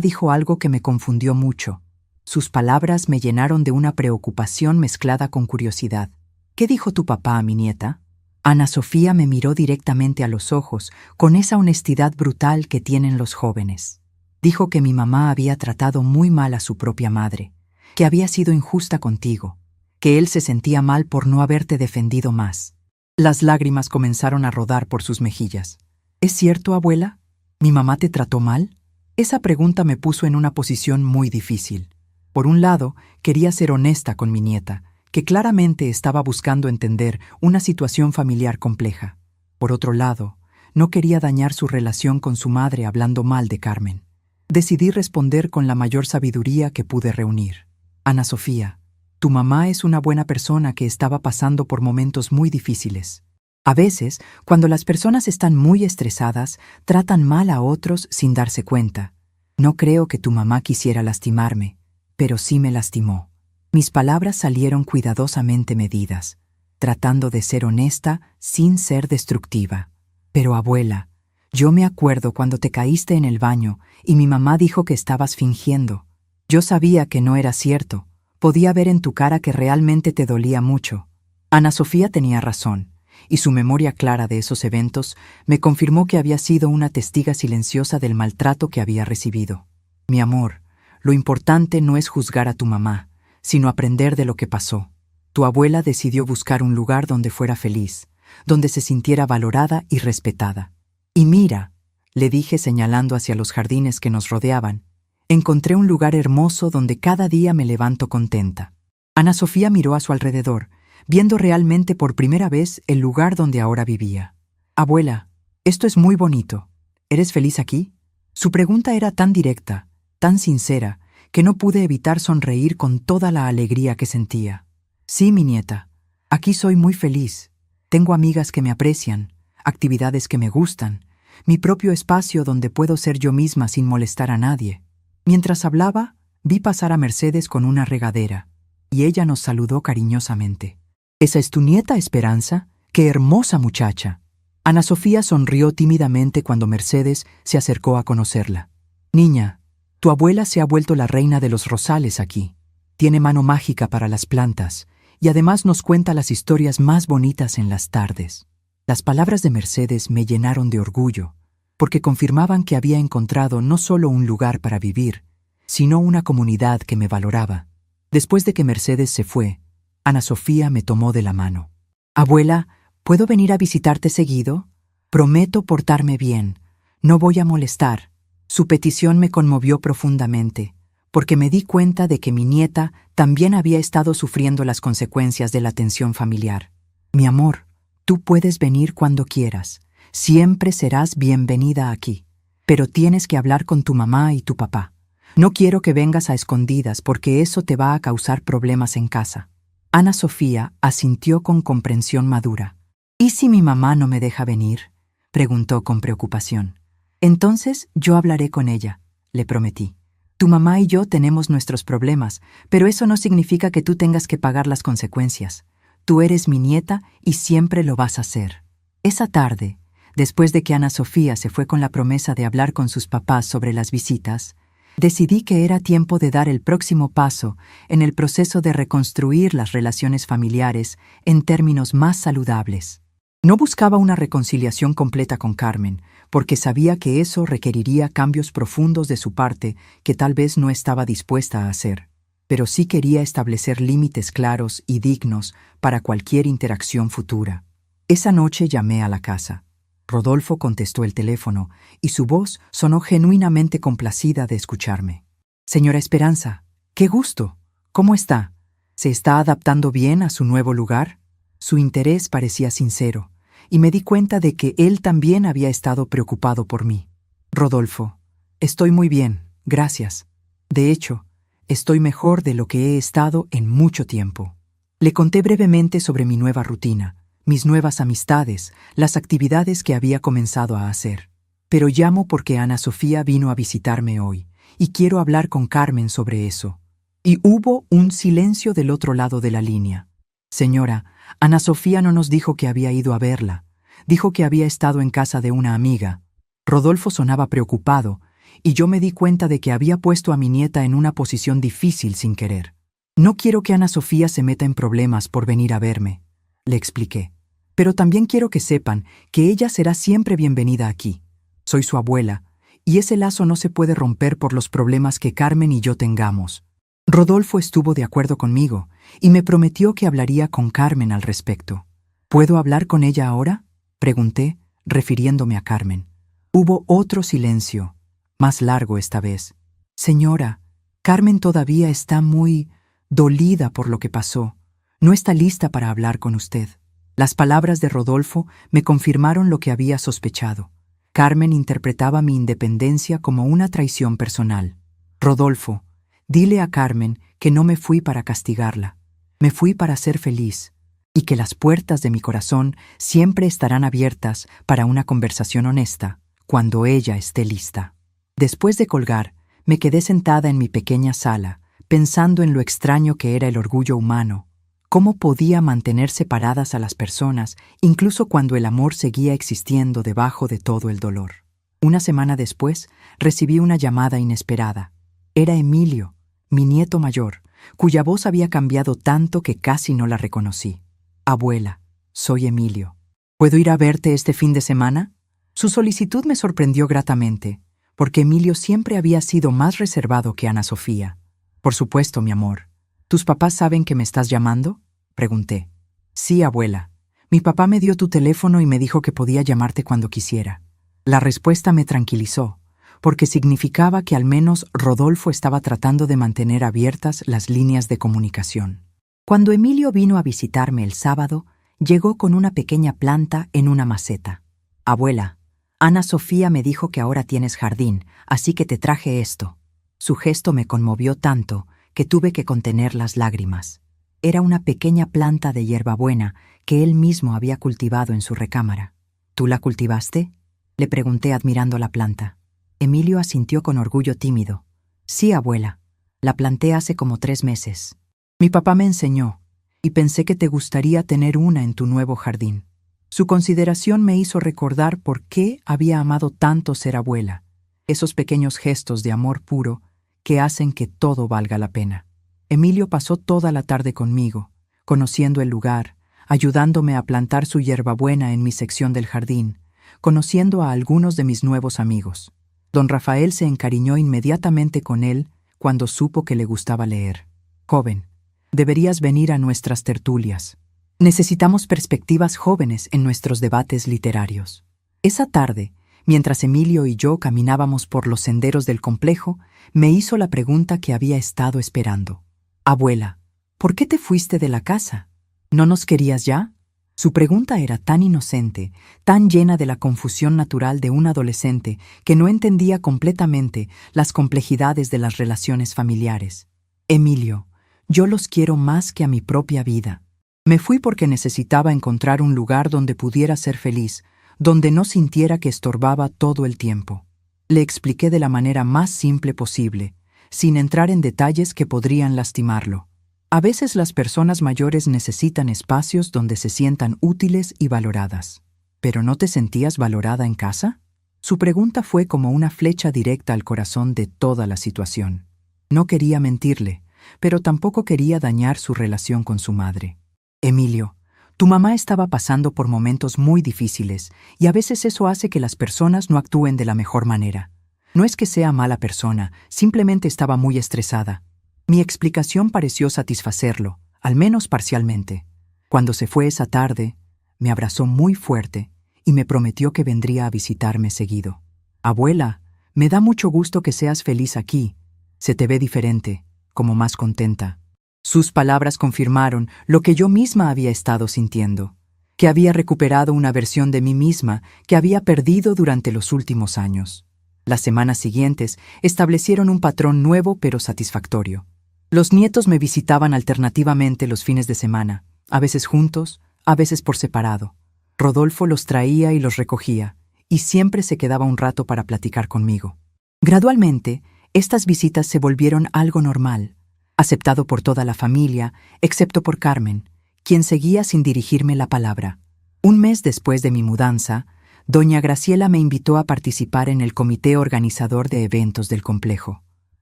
dijo algo que me confundió mucho». Sus palabras me llenaron de una preocupación mezclada con curiosidad. «¿Qué dijo tu papá, mi nieta?». Ana Sofía me miró directamente a los ojos, con esa honestidad brutal que tienen los jóvenes. Dijo que mi mamá había tratado muy mal a su propia madre, que había sido injusta contigo, que él se sentía mal por no haberte defendido más. Las lágrimas comenzaron a rodar por sus mejillas. «¿Es cierto, abuela? ¿Mi mamá te trató mal?». Esa pregunta me puso en una posición muy difícil. Por un lado, quería ser honesta con mi nieta, que claramente estaba buscando entender una situación familiar compleja. Por otro lado, no quería dañar su relación con su madre hablando mal de Carmen. Decidí responder con la mayor sabiduría que pude reunir. «Ana Sofía, tu mamá es una buena persona que estaba pasando por momentos muy difíciles. A veces, cuando las personas están muy estresadas, tratan mal a otros sin darse cuenta. No creo que tu mamá quisiera lastimarme, pero sí me lastimó». Mis palabras salieron cuidadosamente medidas, tratando de ser honesta sin ser destructiva. «Pero abuela, yo me acuerdo cuando te caíste en el baño y mi mamá dijo que estabas fingiendo. Yo sabía que no era cierto. Podía ver en tu cara que realmente te dolía mucho». Ana Sofía tenía razón, y su memoria clara de esos eventos me confirmó que había sido una testiga silenciosa del maltrato que había recibido. «Mi amor, lo importante no es juzgar a tu mamá, sino aprender de lo que pasó. Tu abuela decidió buscar un lugar donde fuera feliz, donde se sintiera valorada y respetada. Y mira», le dije señalando hacia los jardines que nos rodeaban, «encontré un lugar hermoso donde cada día me levanto contenta». Ana Sofía miró a su alrededor, viendo realmente por primera vez el lugar donde ahora vivía. «Abuela, esto es muy bonito. ¿Eres feliz aquí?». Su pregunta era tan directa, tan sincera, que no pude evitar sonreír con toda la alegría que sentía. «Sí, mi nieta, aquí soy muy feliz. Tengo amigas que me aprecian, actividades que me gustan, mi propio espacio donde puedo ser yo misma sin molestar a nadie». Mientras hablaba, vi pasar a Mercedes con una regadera, y ella nos saludó cariñosamente. «¿Esa es tu nieta, Esperanza? ¡Qué hermosa muchacha!». Ana Sofía sonrió tímidamente cuando Mercedes se acercó a conocerla. «Niña, tu abuela se ha vuelto la reina de los rosales aquí. Tiene mano mágica para las plantas y además nos cuenta las historias más bonitas en las tardes». Las palabras de Mercedes me llenaron de orgullo, porque confirmaban que había encontrado no solo un lugar para vivir, sino una comunidad que me valoraba. Después de que Mercedes se fue, Ana Sofía me tomó de la mano. «Abuela, ¿puedo venir a visitarte seguido? Prometo portarme bien. No voy a molestar». Su petición me conmovió profundamente, porque me di cuenta de que mi nieta también había estado sufriendo las consecuencias de la tensión familiar. «Mi amor, tú puedes venir cuando quieras. Siempre serás bienvenida aquí. Pero tienes que hablar con tu mamá y tu papá. No quiero que vengas a escondidas porque eso te va a causar problemas en casa». Ana Sofía asintió con comprensión madura. ¿Y si mi mamá no me deja venir?, preguntó con preocupación. Entonces yo hablaré con ella, le prometí. Tu mamá y yo tenemos nuestros problemas, pero eso no significa que tú tengas que pagar las consecuencias. Tú eres mi nieta y siempre lo vas a ser. Esa tarde, después de que Ana Sofía se fue con la promesa de hablar con sus papás sobre las visitas, decidí que era tiempo de dar el próximo paso en el proceso de reconstruir las relaciones familiares en términos más saludables. No buscaba una reconciliación completa con Carmen, porque sabía que eso requeriría cambios profundos de su parte que tal vez no estaba dispuesta a hacer. Pero sí quería establecer límites claros y dignos para cualquier interacción futura. Esa noche llamé a la casa. Rodolfo contestó el teléfono y su voz sonó genuinamente complacida de escucharme. Señora Esperanza, qué gusto. ¿Cómo está? ¿Se está adaptando bien a su nuevo lugar? Su interés parecía sincero, y me di cuenta de que él también había estado preocupado por mí. Rodolfo, estoy muy bien, gracias. De hecho, estoy mejor de lo que he estado en mucho tiempo. Le conté brevemente sobre mi nueva rutina, mis nuevas amistades, las actividades que había comenzado a hacer. Pero llamo porque Ana Sofía vino a visitarme hoy, y quiero hablar con Carmen sobre eso. Y hubo un silencio del otro lado de la línea. Señora, Ana Sofía no nos dijo que había ido a verla. Dijo que había estado en casa de una amiga. Rodolfo sonaba preocupado, y yo me di cuenta de que había puesto a mi nieta en una posición difícil sin querer. No quiero que Ana Sofía se meta en problemas por venir a verme, le expliqué. Pero también quiero que sepan que ella será siempre bienvenida aquí. Soy su abuela, y ese lazo no se puede romper por los problemas que Carmen y yo tengamos. Rodolfo estuvo de acuerdo conmigo y me prometió que hablaría con Carmen al respecto. ¿Puedo hablar con ella ahora?, pregunté, refiriéndome a Carmen. Hubo otro silencio, más largo esta vez. Señora, Carmen todavía está muy dolida por lo que pasó. No está lista para hablar con usted. Las palabras de Rodolfo me confirmaron lo que había sospechado. Carmen interpretaba mi independencia como una traición personal. Rodolfo, dile a Carmen que no me fui para castigarla. Me fui para ser feliz, y que las puertas de mi corazón siempre estarán abiertas para una conversación honesta cuando ella esté lista. Después de colgar, me quedé sentada en mi pequeña sala, pensando en lo extraño que era el orgullo humano. ¿Cómo podía mantener separadas a las personas, incluso cuando el amor seguía existiendo debajo de todo el dolor? Una semana después, recibí una llamada inesperada. Era Emilio, mi nieto mayor, cuya voz había cambiado tanto que casi no la reconocí. Abuela, soy Emilio. ¿Puedo ir a verte este fin de semana? Su solicitud me sorprendió gratamente, porque Emilio siempre había sido más reservado que Ana Sofía. Por supuesto, mi amor. ¿Tus papás saben que me estás llamando?, pregunté. Sí, abuela. Mi papá me dio tu teléfono y me dijo que podía llamarte cuando quisiera. La respuesta me tranquilizó, porque significaba que al menos Rodolfo estaba tratando de mantener abiertas las líneas de comunicación. Cuando Emilio vino a visitarme el sábado, llegó con una pequeña planta en una maceta. Abuela, Ana Sofía me dijo que ahora tienes jardín, así que te traje esto. Su gesto me conmovió tanto que tuve que contener las lágrimas. Era una pequeña planta de hierbabuena que él mismo había cultivado en su recámara. ¿Tú la cultivaste?, le pregunté admirando la planta. Emilio asintió con orgullo tímido. Sí, abuela. La planté hace como 3 meses. Mi papá me enseñó, y pensé que te gustaría tener una en tu nuevo jardín. Su consideración me hizo recordar por qué había amado tanto ser abuela. Esos pequeños gestos de amor puro que hacen que todo valga la pena. Emilio pasó toda la tarde conmigo, conociendo el lugar, ayudándome a plantar su hierbabuena en mi sección del jardín, conociendo a algunos de mis nuevos amigos. Don Rafael se encariñó inmediatamente con él cuando supo que le gustaba leer. Joven, deberías venir a nuestras tertulias. Necesitamos perspectivas jóvenes en nuestros debates literarios. Esa tarde, mientras Emilio y yo caminábamos por los senderos del complejo, me hizo la pregunta que había estado esperando. Abuela, ¿por qué te fuiste de la casa? ¿No nos querías ya? Su pregunta era tan inocente, tan llena de la confusión natural de un adolescente que no entendía completamente las complejidades de las relaciones familiares. Emilio, Yo los quiero más que a mi propia vida. Me fui porque necesitaba encontrar un lugar donde pudiera ser feliz, donde no sintiera que estorbaba todo el tiempo. Le expliqué de la manera más simple posible, sin entrar en detalles que podrían lastimarlo. A veces las personas mayores necesitan espacios donde se sientan útiles y valoradas. ¿Pero no te sentías valorada en casa? Su pregunta fue como una flecha directa al corazón de toda la situación. No quería mentirle, pero tampoco quería dañar su relación con su madre. Emilio, tu mamá estaba pasando por momentos muy difíciles y a veces eso hace que las personas no actúen de la mejor manera. No es que sea mala persona, simplemente estaba muy estresada. Mi explicación pareció satisfacerlo, al menos parcialmente. Cuando se fue esa tarde, me abrazó muy fuerte y me prometió que vendría a visitarme seguido. Abuela, me da mucho gusto que seas feliz aquí. Se te ve diferente, como más contenta. Sus palabras confirmaron lo que yo misma había estado sintiendo, que había recuperado una versión de mí misma que había perdido durante los últimos años. Las semanas siguientes establecieron un patrón nuevo pero satisfactorio. Los nietos me visitaban alternativamente los fines de semana, a veces juntos, a veces por separado. Rodolfo los traía y los recogía, y siempre se quedaba un rato para platicar conmigo. Gradualmente, estas visitas se volvieron algo normal, aceptado por toda la familia, excepto por Carmen, quien seguía sin dirigirme la palabra. Un mes después de mi mudanza, doña Graciela me invitó a participar en el comité organizador de eventos del complejo.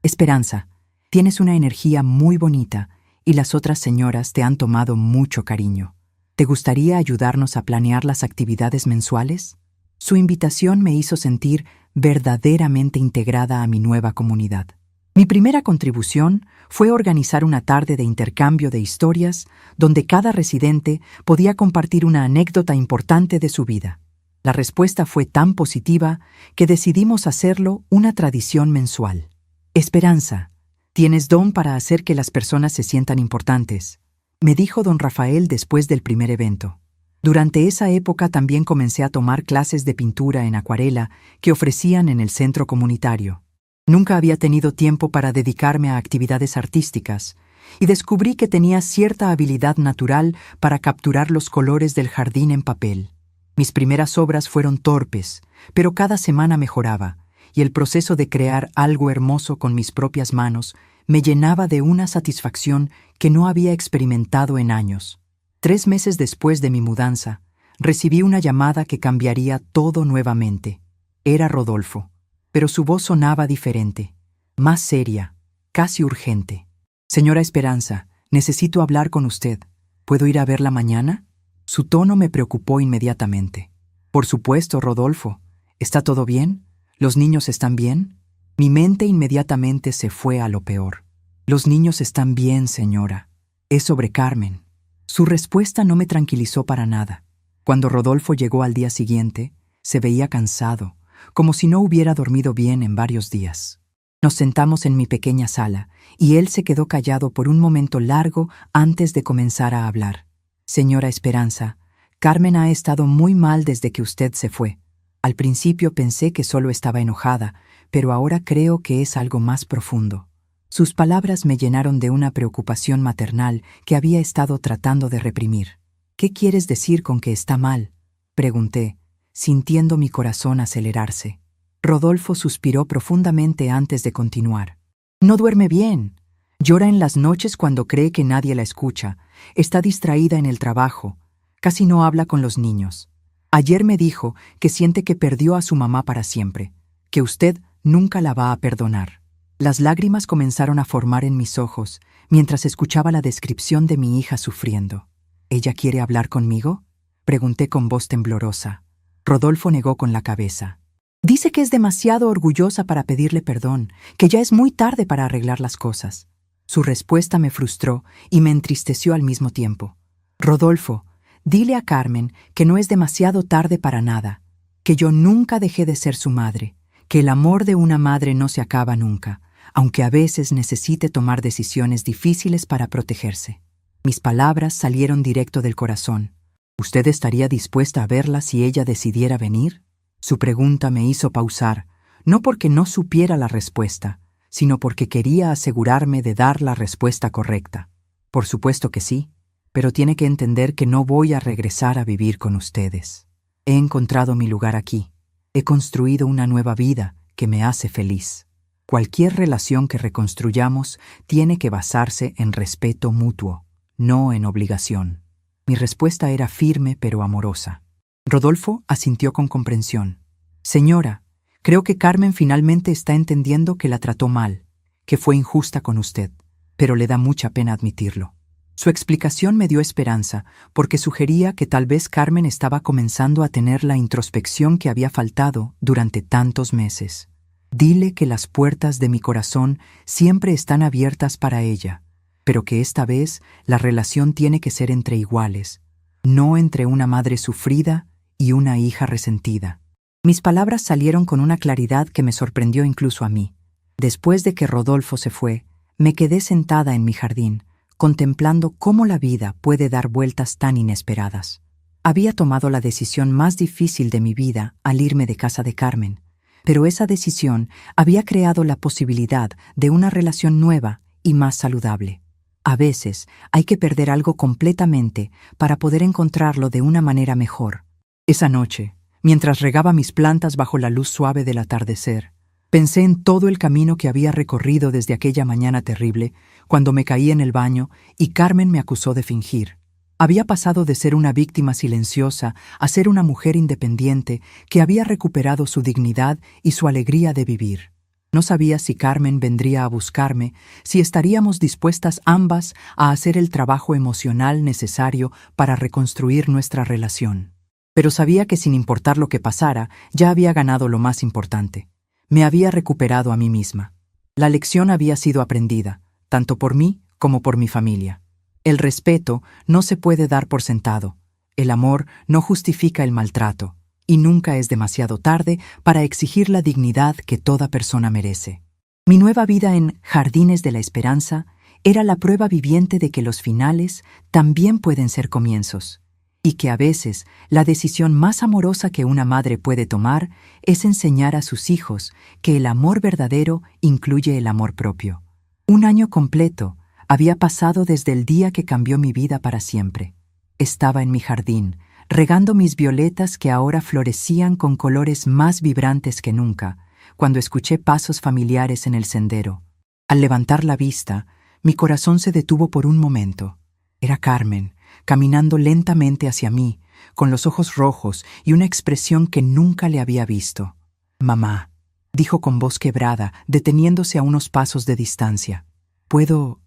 Esperanza, tienes una energía muy bonita y las otras señoras te han tomado mucho cariño. ¿Te gustaría ayudarnos a planear las actividades mensuales? Su invitación me hizo sentir verdaderamente integrada a mi nueva comunidad. Mi primera contribución fue organizar una tarde de intercambio de historias donde cada residente podía compartir una anécdota importante de su vida. La respuesta fue tan positiva que decidimos hacerlo una tradición mensual. Esperanza, tienes don para hacer que las personas se sientan importantes, me dijo don Rafael después del primer evento. Durante esa época también comencé a tomar clases de pintura en acuarela que ofrecían en el centro comunitario. Nunca había tenido tiempo para dedicarme a actividades artísticas y descubrí que tenía cierta habilidad natural para capturar los colores del jardín en papel. Mis primeras obras fueron torpes, pero cada semana mejoraba, y el proceso de crear algo hermoso con mis propias manos me llenaba de una satisfacción que no había experimentado en años. 3 meses después de mi mudanza, recibí una llamada que cambiaría todo nuevamente. Era Rodolfo, pero su voz sonaba diferente, más seria, casi urgente. Señora Esperanza, necesito hablar con usted. ¿Puedo ir a verla mañana? Su tono me preocupó inmediatamente. Por supuesto, Rodolfo. ¿Está todo bien? ¿Los niños están bien? Mi mente inmediatamente se fue a lo peor. Los niños están bien, señora. Es sobre Carmen. Su respuesta no me tranquilizó para nada. Cuando Rodolfo llegó al día siguiente, se veía cansado, como si no hubiera dormido bien en varios días. Nos sentamos en mi pequeña sala, y él se quedó callado por un momento largo antes de comenzar a hablar. Señora Esperanza, Carmen ha estado muy mal desde que usted se fue. Al principio pensé que solo estaba enojada, pero ahora creo que es algo más profundo. Sus palabras me llenaron de una preocupación maternal que había estado tratando de reprimir. ¿Qué quieres decir con que está mal?, pregunté, sintiendo mi corazón acelerarse. Rodolfo suspiró profundamente antes de continuar. No duerme bien. Llora en las noches cuando cree que nadie la escucha. Está distraída en el trabajo. Casi no habla con los niños. Ayer me dijo que siente que perdió a su mamá para siempre, que usted nunca la va a perdonar. Las lágrimas comenzaron a formar en mis ojos mientras escuchaba la descripción de mi hija sufriendo. ¿Ella quiere hablar conmigo?, pregunté con voz temblorosa. Rodolfo negó con la cabeza. Dice que es demasiado orgullosa para pedirle perdón, que ya es muy tarde para arreglar las cosas. Su respuesta me frustró y me entristeció al mismo tiempo. Rodolfo, dile a Carmen que no es demasiado tarde para nada, que yo nunca dejé de ser su madre, que el amor de una madre no se acaba nunca, aunque a veces necesite tomar decisiones difíciles para protegerse. Mis palabras salieron directo del corazón. ¿Usted estaría dispuesta a verla si ella decidiera venir? Su pregunta me hizo pausar, no porque no supiera la respuesta, sino porque quería asegurarme de dar la respuesta correcta. Por supuesto que sí, pero tiene que entender que no voy a regresar a vivir con ustedes. He encontrado mi lugar aquí. He construido una nueva vida que me hace feliz. Cualquier relación que reconstruyamos tiene que basarse en respeto mutuo, no en obligación. Mi respuesta era firme pero amorosa. Rodolfo asintió con comprensión. Señora, creo que Carmen finalmente está entendiendo que la trató mal, que fue injusta con usted, pero le da mucha pena admitirlo. Su explicación me dio esperanza, porque sugería que tal vez Carmen estaba comenzando a tener la introspección que había faltado durante tantos meses. Dile que las puertas de mi corazón siempre están abiertas para ella, pero que esta vez la relación tiene que ser entre iguales, no entre una madre sufrida y una hija resentida. Mis palabras salieron con una claridad que me sorprendió incluso a mí. Después de que Rodolfo se fue, me quedé sentada en mi jardín, contemplando cómo la vida puede dar vueltas tan inesperadas. Había tomado la decisión más difícil de mi vida al irme de casa de Carmen, pero esa decisión había creado la posibilidad de una relación nueva y más saludable. A veces hay que perder algo completamente para poder encontrarlo de una manera mejor. Esa noche, mientras regaba mis plantas bajo la luz suave del atardecer, pensé en todo el camino que había recorrido desde aquella mañana terrible, cuando me caí en el baño y Carmen me acusó de fingir. Había pasado de ser una víctima silenciosa a ser una mujer independiente que había recuperado su dignidad y su alegría de vivir. No sabía si Carmen vendría a buscarme, si estaríamos dispuestas ambas a hacer el trabajo emocional necesario para reconstruir nuestra relación. Pero sabía que sin importar lo que pasara, ya había ganado lo más importante. Me había recuperado a mí misma. La lección había sido aprendida, tanto por mí como por mi familia. El respeto no se puede dar por sentado. El amor no justifica el maltrato. Y nunca es demasiado tarde para exigir la dignidad que toda persona merece. Mi nueva vida en Jardines de la Esperanza era la prueba viviente de que los finales también pueden ser comienzos, y que a veces la decisión más amorosa que una madre puede tomar es enseñar a sus hijos que el amor verdadero incluye el amor propio. Un año completo había pasado desde el día que cambió mi vida para siempre. Estaba en mi jardín, regando mis violetas que ahora florecían con colores más vibrantes que nunca, cuando escuché pasos familiares en el sendero. Al levantar la vista, mi corazón se detuvo por un momento. Era Carmen, caminando lentamente hacia mí, con los ojos rojos y una expresión que nunca le había visto. «Mamá», dijo con voz quebrada, deteniéndose a unos pasos de distancia. ¿Puedo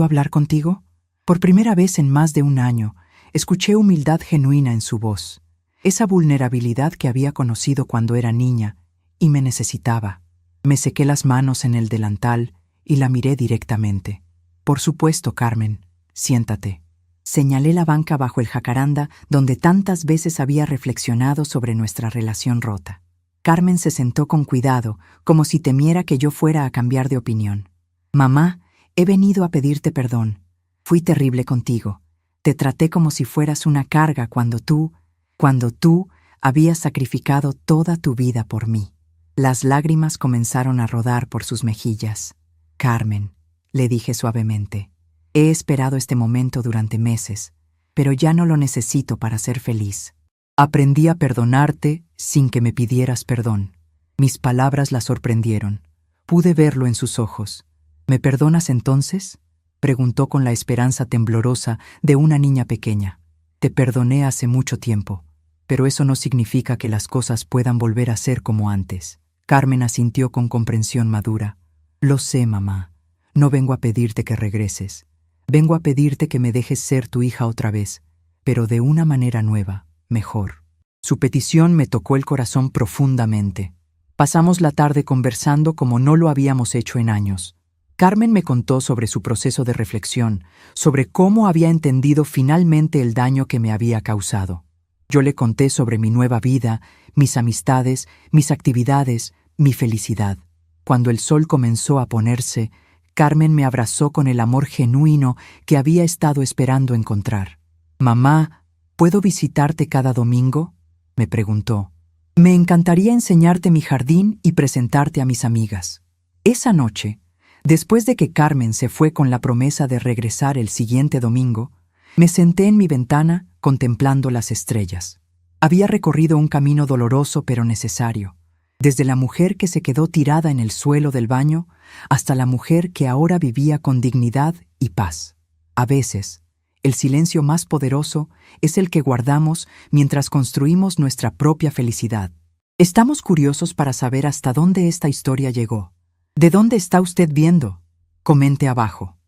hablar contigo?» Por primera vez en más de un año, escuché humildad genuina en su voz, esa vulnerabilidad que había conocido cuando era niña y me necesitaba. Me sequé las manos en el delantal y la miré directamente. «Por supuesto, Carmen, siéntate». Señalé la banca bajo el jacaranda donde tantas veces había reflexionado sobre nuestra relación rota. Carmen se sentó con cuidado, como si temiera que yo fuera a cambiar de opinión. «Mamá, he venido a pedirte perdón. Fui terrible contigo. Te traté como si fueras una carga cuando tú habías sacrificado toda tu vida por mí». Las lágrimas comenzaron a rodar por sus mejillas. «Carmen», le dije suavemente, «he esperado este momento durante meses, pero ya no lo necesito para ser feliz. Aprendí a perdonarte sin que me pidieras perdón». Mis palabras la sorprendieron. Pude verlo en sus ojos. «¿Me perdonas entonces?», preguntó con la esperanza temblorosa de una niña pequeña. «Te perdoné hace mucho tiempo, pero eso no significa que las cosas puedan volver a ser como antes». Carmen asintió con comprensión madura. «Lo sé, mamá. No vengo a pedirte que regreses. Vengo a pedirte que me dejes ser tu hija otra vez, pero de una manera nueva, mejor». Su petición me tocó el corazón profundamente. Pasamos la tarde conversando como no lo habíamos hecho en años. Carmen me contó sobre su proceso de reflexión, sobre cómo había entendido finalmente el daño que me había causado. Yo le conté sobre mi nueva vida, mis amistades, mis actividades, mi felicidad. Cuando el sol comenzó a ponerse, Carmen me abrazó con el amor genuino que había estado esperando encontrar. «Mamá, ¿puedo visitarte cada domingo?», me preguntó. «Me encantaría enseñarte mi jardín y presentarte a mis amigas». Esa noche, Después de que Carmen se fue con la promesa de regresar el siguiente domingo, me senté en mi ventana contemplando las estrellas. Había recorrido un camino doloroso pero necesario, desde la mujer que se quedó tirada en el suelo del baño hasta la mujer que ahora vivía con dignidad y paz. A veces, el silencio más poderoso es el que guardamos mientras construimos nuestra propia felicidad. Estamos curiosos para saber hasta dónde esta historia llegó. ¿De dónde está usted viendo? Comente abajo.